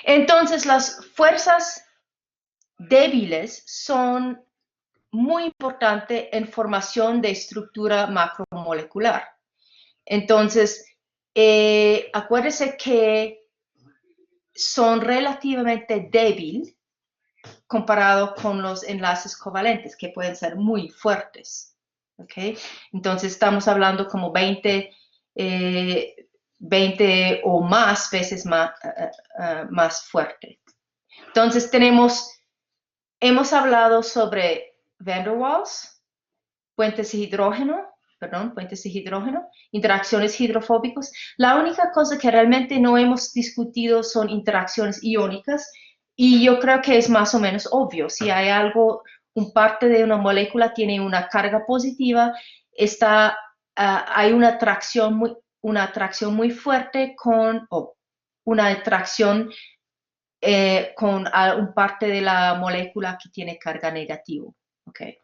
Entonces, las fuerzas débiles son muy importantes en formación de estructura macromolecular. Entonces, acuérdense que son relativamente débiles comparado con los enlaces covalentes, que pueden ser muy fuertes. ¿Okay? Entonces, estamos hablando como 20 o más veces más fuerte. Entonces, hemos hablado sobre Van der Waals, puentes de hidrógeno, interacciones hidrofóbicas. La única cosa que realmente no hemos discutido son interacciones iónicas, y yo creo que es más o menos obvio. Si hay un parte de una molécula tiene una carga positiva, hay una atracción muy fuerte una atracción con un parte de la molécula que tiene carga negativa. Okay.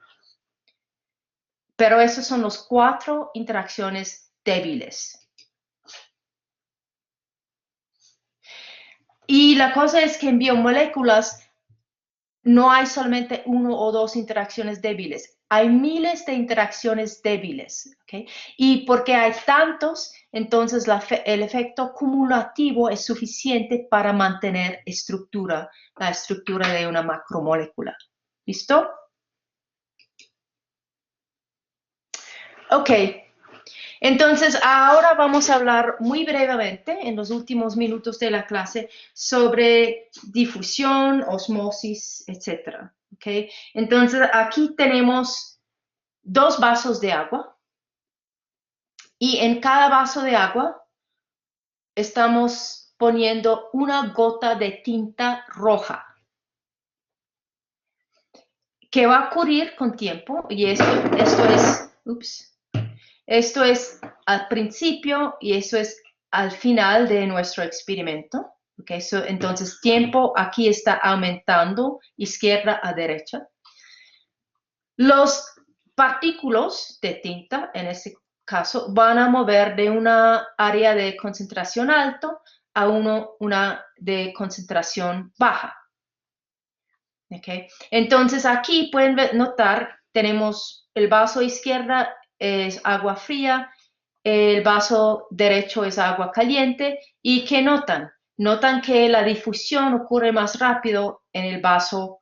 Pero esas son las 4 interacciones débiles. Y la cosa es que en biomoléculas no hay solamente 1 o 2 interacciones débiles. Hay miles de interacciones débiles. ¿Okay? Y porque hay tantos, entonces el efecto cumulativo es suficiente para mantener la estructura de una macromolécula. ¿Listo? Ok. Entonces, ahora vamos a hablar muy brevemente, en los últimos minutos de la clase, sobre difusión, osmosis, etc. ¿Okay? Entonces, aquí tenemos 2 vasos de agua, y en cada vaso de agua estamos poniendo una gota de tinta roja. ¿Qué va a ocurrir con tiempo? Y esto es Esto es al principio y eso es al final de nuestro experimento. Okay, entonces, tiempo aquí está aumentando, izquierda a derecha. Los partículas de tinta, en este caso, van a mover de una área de concentración alto a una de concentración baja. Okay. Entonces, aquí pueden notar, tenemos el vaso izquierda es agua fría, el vaso derecho es agua caliente. ¿Y qué notan? Notan que la difusión ocurre más rápido en el vaso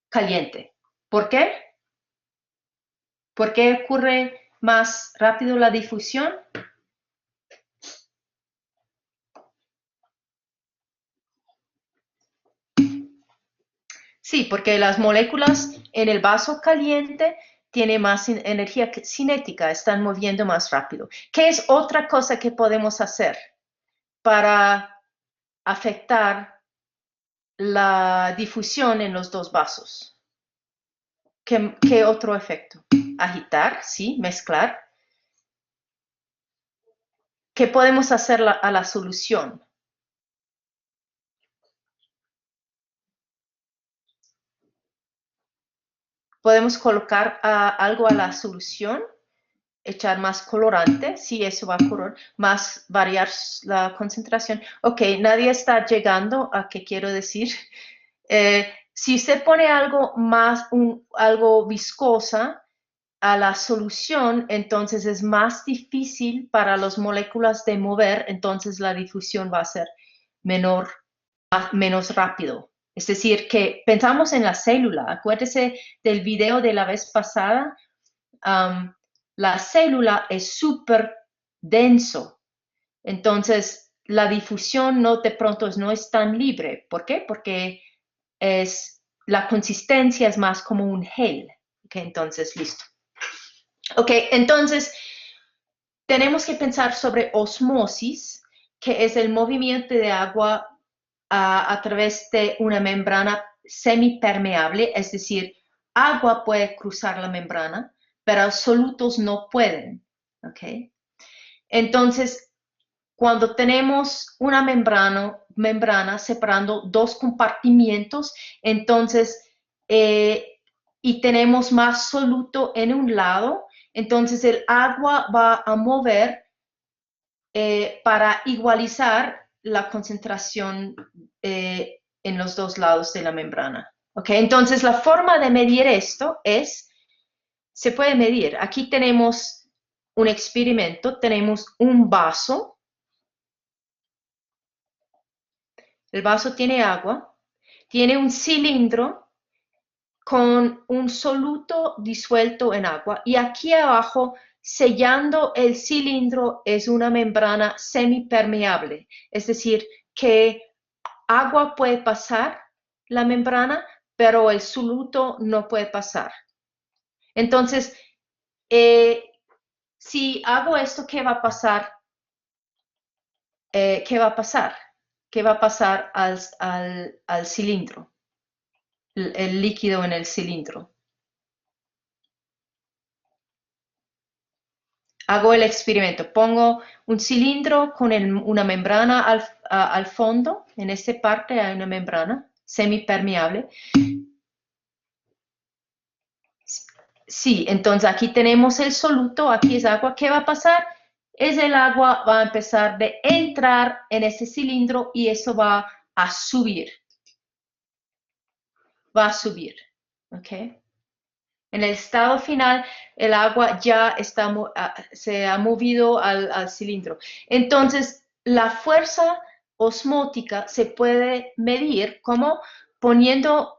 caliente. ¿Por qué? ¿Por qué ocurre más rápido la difusión? Sí, porque las moléculas en el vaso caliente tienen más energía cinética, están moviendo más rápido. ¿Qué es otra cosa que podemos hacer para afectar la difusión en los dos vasos? ¿Qué otro efecto? Agitar, sí, mezclar. ¿Qué podemos hacer a la solución? Podemos colocar algo a la solución, echar más colorante, sí, eso va a ocurrir, más variar la concentración. Ok, nadie está llegando a qué quiero decir. Si usted pone algo algo viscosa a la solución, entonces es más difícil para las moléculas de mover, entonces la difusión va a ser menos rápido. Es decir, que pensamos en la célula. Acuérdese del video de la vez pasada. La célula es súper denso. Entonces, la difusión de pronto no es tan libre. ¿Por qué? Porque la consistencia es más como un gel. Okay, entonces, listo. Ok, entonces, tenemos que pensar sobre osmosis, que es el movimiento de agua a través de una membrana semipermeable, es decir, agua puede cruzar la membrana, pero solutos no pueden. ¿Okay? Entonces, cuando tenemos una membrana separando dos compartimientos, entonces, y tenemos más soluto en un lado, entonces el agua va a mover para igualizar la concentración en los dos lados de la membrana. ¿Okay? Entonces, la forma de medir esto se puede medir. Aquí tenemos un experimento, tenemos un vaso. El vaso tiene agua, tiene un cilindro con un soluto disuelto en agua y aquí abajo, sellando el cilindro, es una membrana semipermeable, es decir, que agua puede pasar la membrana, pero el soluto no puede pasar. Entonces, si hago esto, ¿qué va a pasar? ¿Qué va a pasar? ¿Qué va a pasar al cilindro? El líquido en el cilindro. Hago el experimento. Pongo un cilindro con una membrana al fondo. En esta parte hay una membrana semipermeable. Sí, entonces aquí tenemos el soluto, aquí es agua. ¿Qué va a pasar? El agua va a empezar de entrar en ese cilindro y eso va a subir. Va a subir, ¿ok? En el estado final, el agua ya se ha movido al cilindro. Entonces, la fuerza osmótica se puede medir como poniendo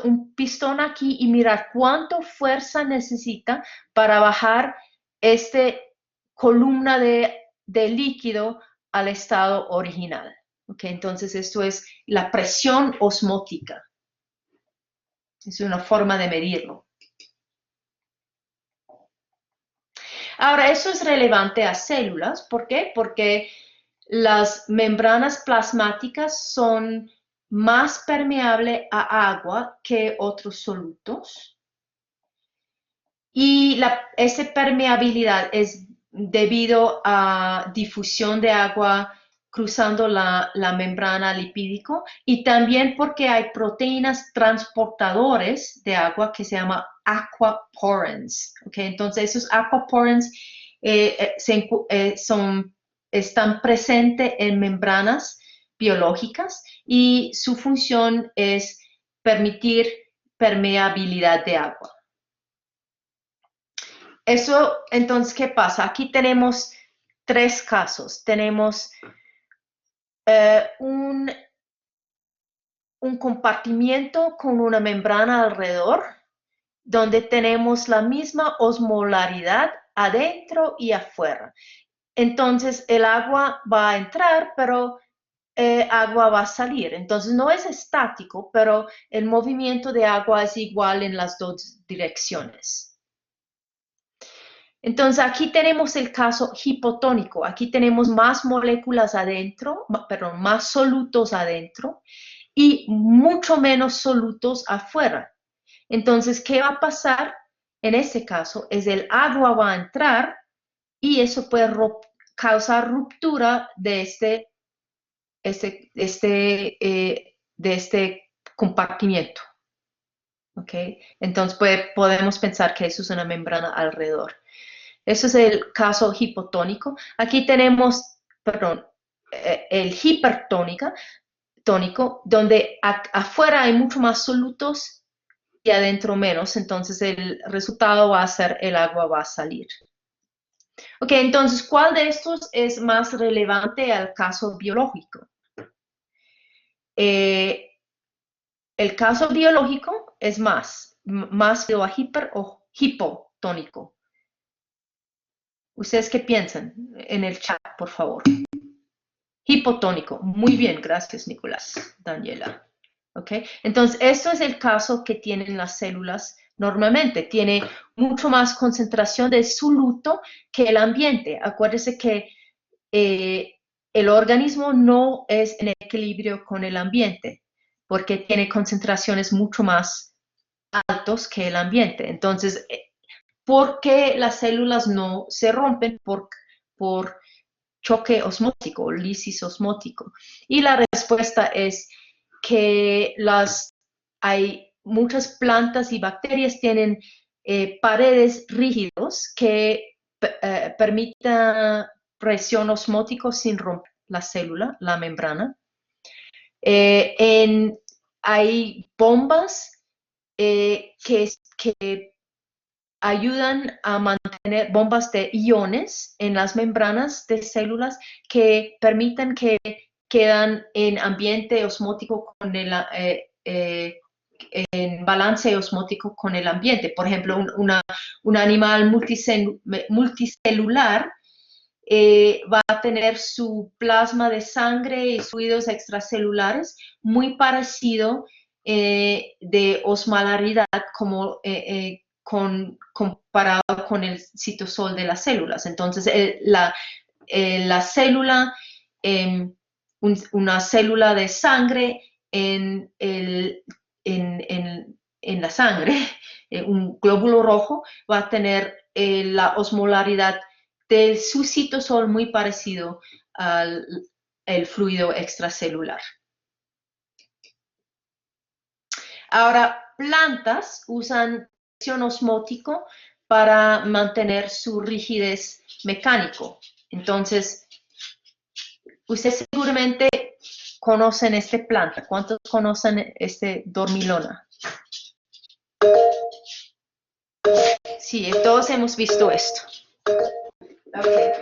un pistón aquí y mirar cuánta fuerza necesita para bajar esta columna de líquido al estado original. ¿Okay? Entonces, esto es la presión osmótica. Es una forma de medirlo. Ahora, eso es relevante a células. ¿Por qué? Porque las membranas plasmáticas son más permeables a agua que otros solutos. Y esa permeabilidad es debido a difusión de agua cruzando la membrana lipídico y también porque hay proteínas transportadores de agua que se llama aquaporins. ¿Okay? Entonces esos aquaporins están presentes en membranas biológicas y su función es permitir permeabilidad de agua. Eso, entonces, ¿qué pasa? Aquí tenemos 3 casos. Tenemos un compartimiento con una membrana alrededor, donde tenemos la misma osmolaridad adentro y afuera. Entonces, el agua va a entrar, pero agua va a salir. Entonces, no es estático, pero el movimiento de agua es igual en las 2 direcciones. Entonces, aquí tenemos el caso hipotónico. Aquí tenemos más moléculas adentro, perdón, más solutos adentro y mucho menos solutos afuera. Entonces, ¿qué va a pasar en este caso? Es el agua va a entrar y eso puede causar ruptura de este compartimiento. ¿Okay? Entonces, podemos pensar que eso es una membrana alrededor. Eso es el caso hipotónico. Aquí tenemos, perdón, el hipertónico, donde afuera hay mucho más solutos y adentro menos. Entonces el resultado va a ser el agua va a salir. Ok, entonces, ¿cuál de estos es más relevante al caso biológico? El caso biológico es más hiper o hipotónico. ¿Ustedes qué piensan? En el chat, por favor. Hipotónico. Muy bien, gracias, Nicolás. Daniela. ¿Ok? Entonces, esto es el caso que tienen las células normalmente. Tiene mucho más concentración de soluto que el ambiente. Acuérdense que el organismo no es en equilibrio con el ambiente, porque tiene concentraciones mucho más altos que el ambiente. Entonces, ¿por qué las células no se rompen? Por choque osmótico, lisis osmótico. Y la respuesta es que hay muchas plantas y bacterias tienen paredes rígidos que permitan presión osmótico sin romper la célula, la membrana. Hay bombas que ayudan a mantener bombas de iones en las membranas de células que permiten que quedan en ambiente osmótico con en balance osmótico con el ambiente. Por ejemplo, un animal multicelular va a tener su plasma de sangre y fluidos extracelulares muy parecido de osmolaridad como comparado con el citosol de las células. Entonces, la célula, una célula de sangre en la sangre, un glóbulo rojo, va a tener la osmolaridad del su citosol muy parecido al fluido extracelular. Ahora, plantas usan presión osmótico para mantener su rigidez mecánico. Entonces, ustedes seguramente conocen esta planta. ¿Cuántos conocen este dormilona? Sí, todos hemos visto esto. Okay.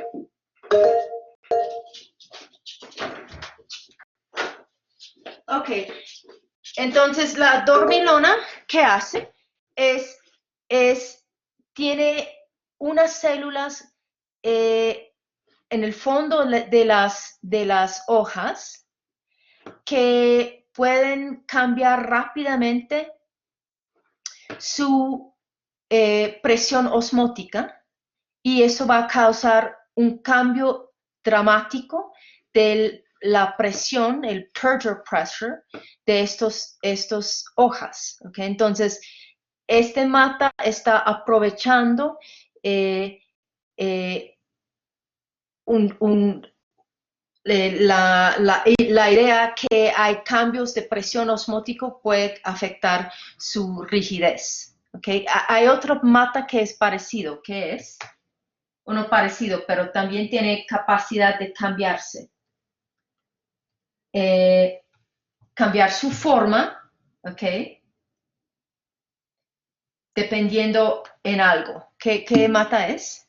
Ok, entonces la dormilona, ¿qué hace? Tiene unas células en el fondo de las hojas que pueden cambiar rápidamente su presión osmótica y eso va a causar un cambio dramático de la presión, el turgor pressure de estos hojas. ¿Okay? Entonces, este mata está aprovechando eh, eh, la idea que hay cambios de presión osmótico puede afectar su rigidez. ¿Okay? Hay otro mata que es parecido, ¿qué es? O no parecido, pero también tiene capacidad de cambiarse. Cambiar su forma, ¿ok? Dependiendo en algo. ¿Qué mata es?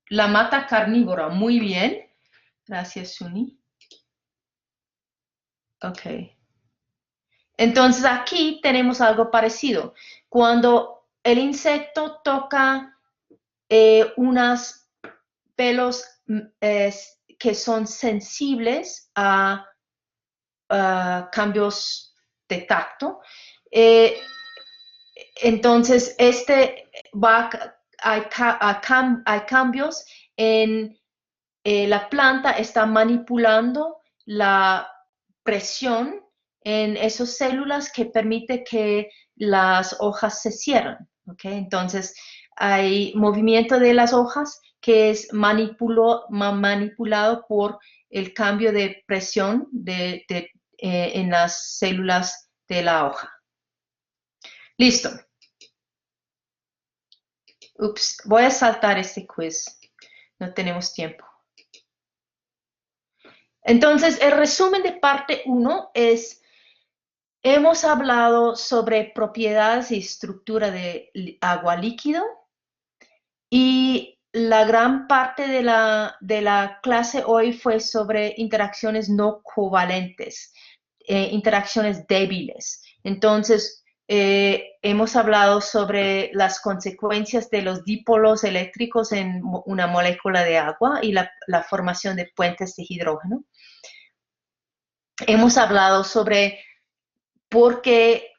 La mata carnívora, muy bien. Gracias, Suni. Ok. Entonces aquí tenemos algo parecido. Cuando el insecto toca unos pelos que son sensibles a cambios de tacto, entonces hay cambios en la planta está manipulando la presión en esas células que permite que las hojas se cierren. ¿Okay? Entonces, hay movimiento de las hojas que es manipulado por el cambio de presión en las células de la hoja. Listo. Ups, voy a saltar este quiz. No tenemos tiempo. Entonces, el resumen de parte 1 es, hemos hablado sobre propiedades y estructura de agua líquido y la gran parte de la clase hoy fue sobre interacciones no covalentes, interacciones débiles. Entonces, hemos hablado sobre las consecuencias de los dipolos eléctricos en una molécula de agua y la formación de puentes de hidrógeno. Hemos hablado sobre por qué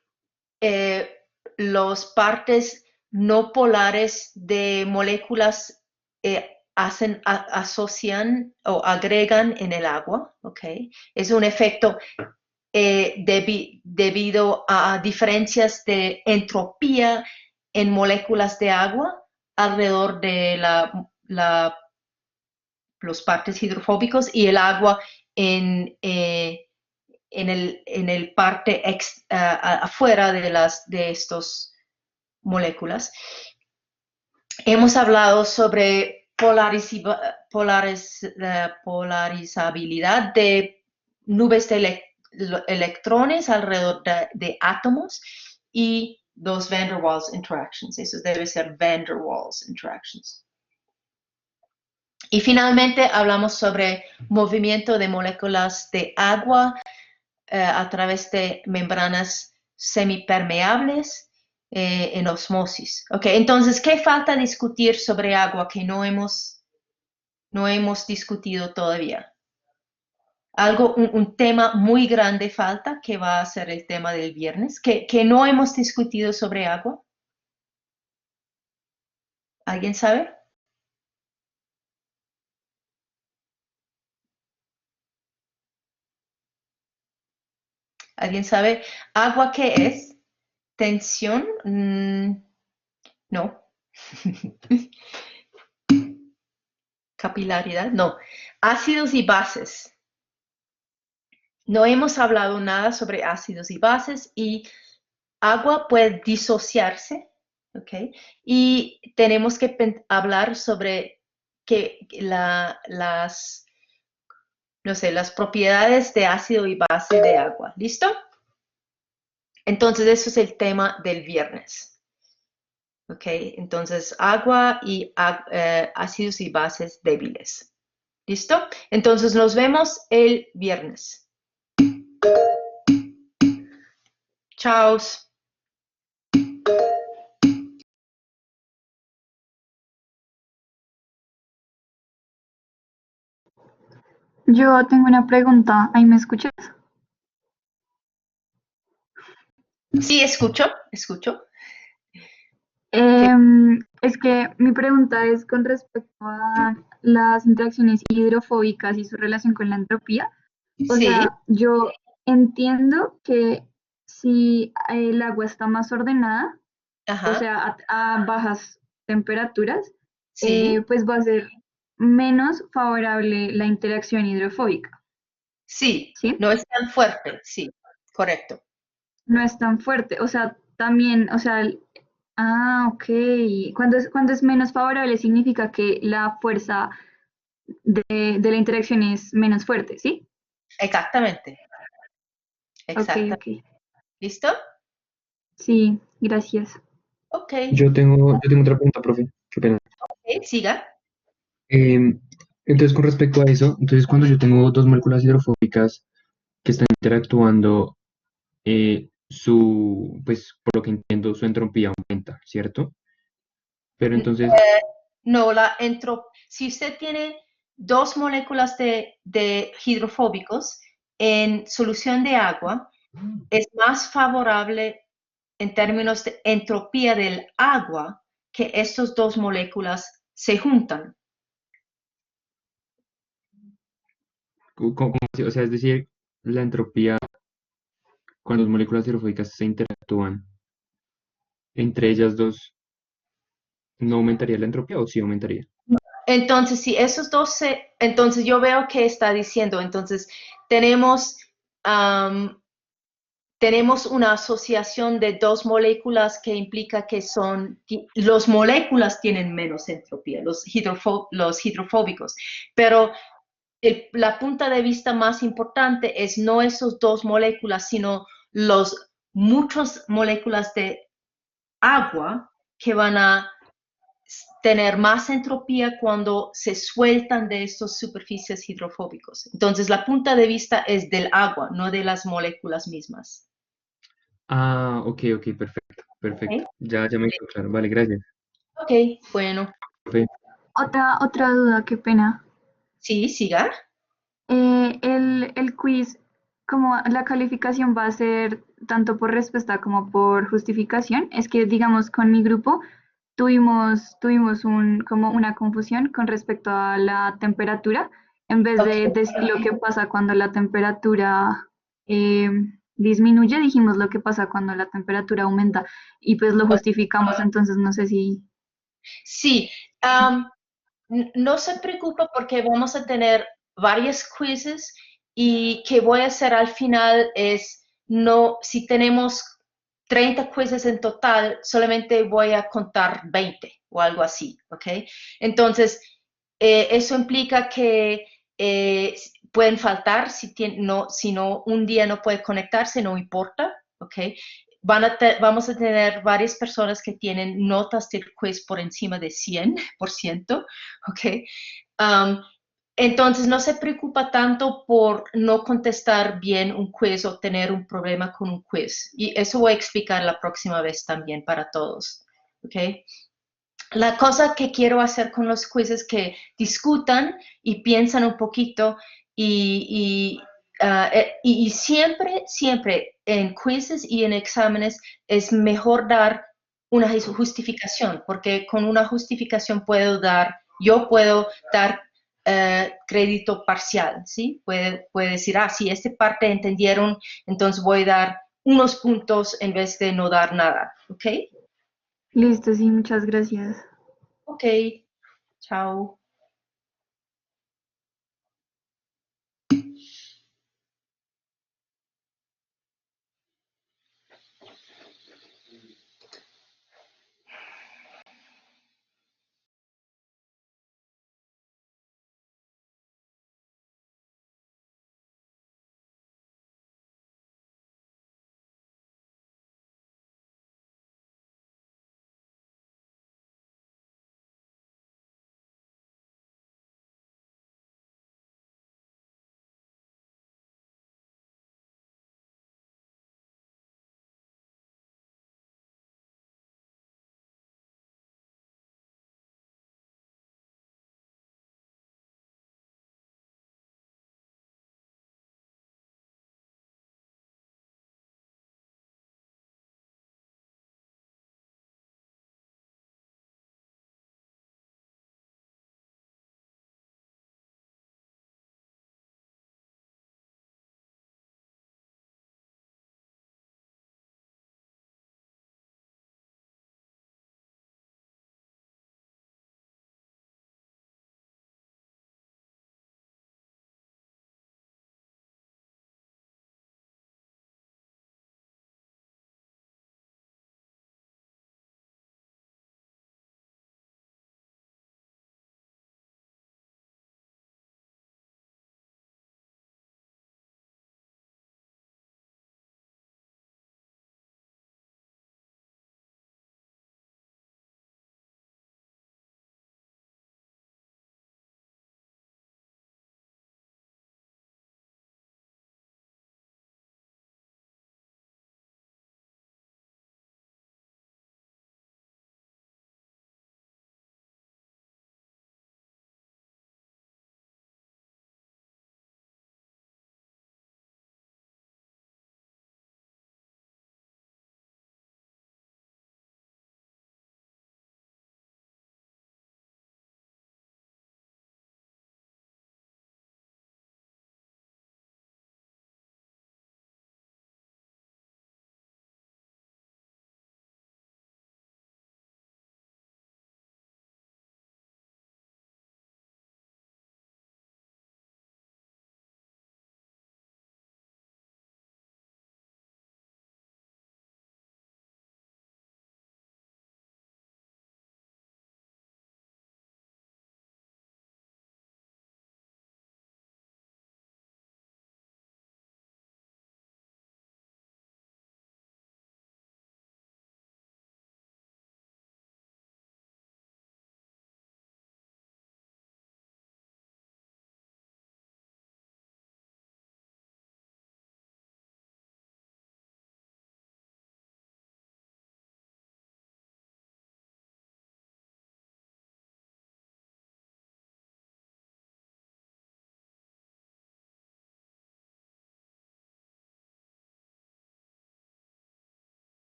los partes no polares de moléculas asocian o agregan en el agua, ¿ok? Es un efecto debido a diferencias de entropía en moléculas de agua alrededor de los partes hidrofóbicos y el agua en el parte afuera de estas moléculas. Hemos hablado sobre polarizabilidad de nubes de electrones alrededor de átomos y los van der Waals interactions. Eso debe ser van der Waals interactions. Y finalmente hablamos sobre movimiento de moléculas de agua a través de membranas semipermeables en osmosis. Okay, entonces, ¿qué falta discutir sobre agua que no hemos discutido todavía? Un tema muy grande falta que va a ser el tema del viernes, que no hemos discutido sobre agua. ¿Alguien sabe? ¿Alguien sabe? ¿Agua qué es? ¿Tensión? No. ¿Capilaridad? No. Ácidos y bases. No hemos hablado nada sobre ácidos y bases y agua puede disociarse, ¿ok? Y tenemos que hablar sobre las propiedades de ácido y base de agua. ¿Listo? Entonces, eso es el tema del viernes. ¿Ok? Entonces, agua y ácidos y bases débiles. ¿Listo? Entonces, nos vemos el viernes. Chao. Yo tengo una pregunta. ¿Ahí me escuchas? Sí, escucho. Es que mi pregunta es con respecto a las interacciones hidrofóbicas y su relación con la entropía. O Sí. sea, yo entiendo que si el agua está más ordenada, o Ajá, sea, a bajas temperaturas, sí, pues va a ser menos favorable la interacción hidrofóbica, sí, ¿sí? no es tan fuerte, sí, correcto. No es tan fuerte, o sea, también, o sea, ok, cuando es menos favorable significa que la fuerza de la interacción es menos fuerte, ¿sí? Exactamente, Ok, exacta. ok, ¿Listo? sí, gracias. Ok, Yo tengo otra pregunta, profe. Qué pena. ok, siga. Em, entonces, con respecto a eso, entonces cuando yo tengo dos moléculas hidrofóbicas que están interactuando, pues por lo que entiendo, su entropía aumenta, ¿cierto? Pero N- entonces, No, si usted tiene dos moléculas de hidrofóbicos en solución de agua, es más favorable en términos de entropía del agua que estas dos moléculas se juntan. ¿cómo así? O sea, es decir, la entropía, cuando las moléculas hidrofóbicas se interactúan entre ellas dos, ¿no aumentaría la entropía o sí aumentaría? Entonces, si entonces yo veo que está diciendo, entonces tenemos, am, tenemos una asociación de dos moléculas que implica que los moléculas tienen menos entropía, los hidrofóbicos, pero la punta de vista más importante es no esos dos moléculas, sino los muchas moléculas de agua que van a tener más entropía cuando se sueltan de estos superficies hidrofóbicos. Entonces, la punta de vista es del agua, no de las moléculas mismas. Ah, ok, ok, perfecto, perfecto. ¿Ok? Ya me quedó claro. Vale, gracias, Ok, bueno, profe. Otra duda, qué pena. sí, siga. El quiz, como la calificación va a ser tanto por respuesta como por justificación, es que digamos con mi grupo tuvimos como una confusión con respecto a la temperatura, en vez Ok, de decir lo que pasa cuando la temperatura eh, disminuye, dijimos lo que pasa cuando la temperatura aumenta y pues lo ok. justificamos, entonces no sé si... Sí, am, no se preocupa porque vamos a tener varios quizzes y que voy a hacer al final es, no, si tenemos 30 quizzes en total, solamente voy a contar 20 o algo así, ¿ok? Entonces, eso implica que pueden faltar si no un día no puede conectarse, no importa, ¿ok? Vamos a tener varias personas que tienen notas del quiz por encima de 100%, ¿ok? Um, entonces no se preocupa tanto por no contestar bien un quiz o tener un problema con un quiz. Y eso voy a explicar la próxima vez también para todos, ¿ok? La cosa que quiero hacer con los quizzes es que discutan y piensan un poquito y siempre, siempre en quizzes y en exámenes es mejor dar una justificación, porque con una justificación yo puedo dar crédito parcial, ¿sí? Puede decir, sí, esta parte entendieron, entonces voy a dar unos puntos en vez de no dar nada, ¿ok? Listo, sí, muchas gracias. Ok, chao.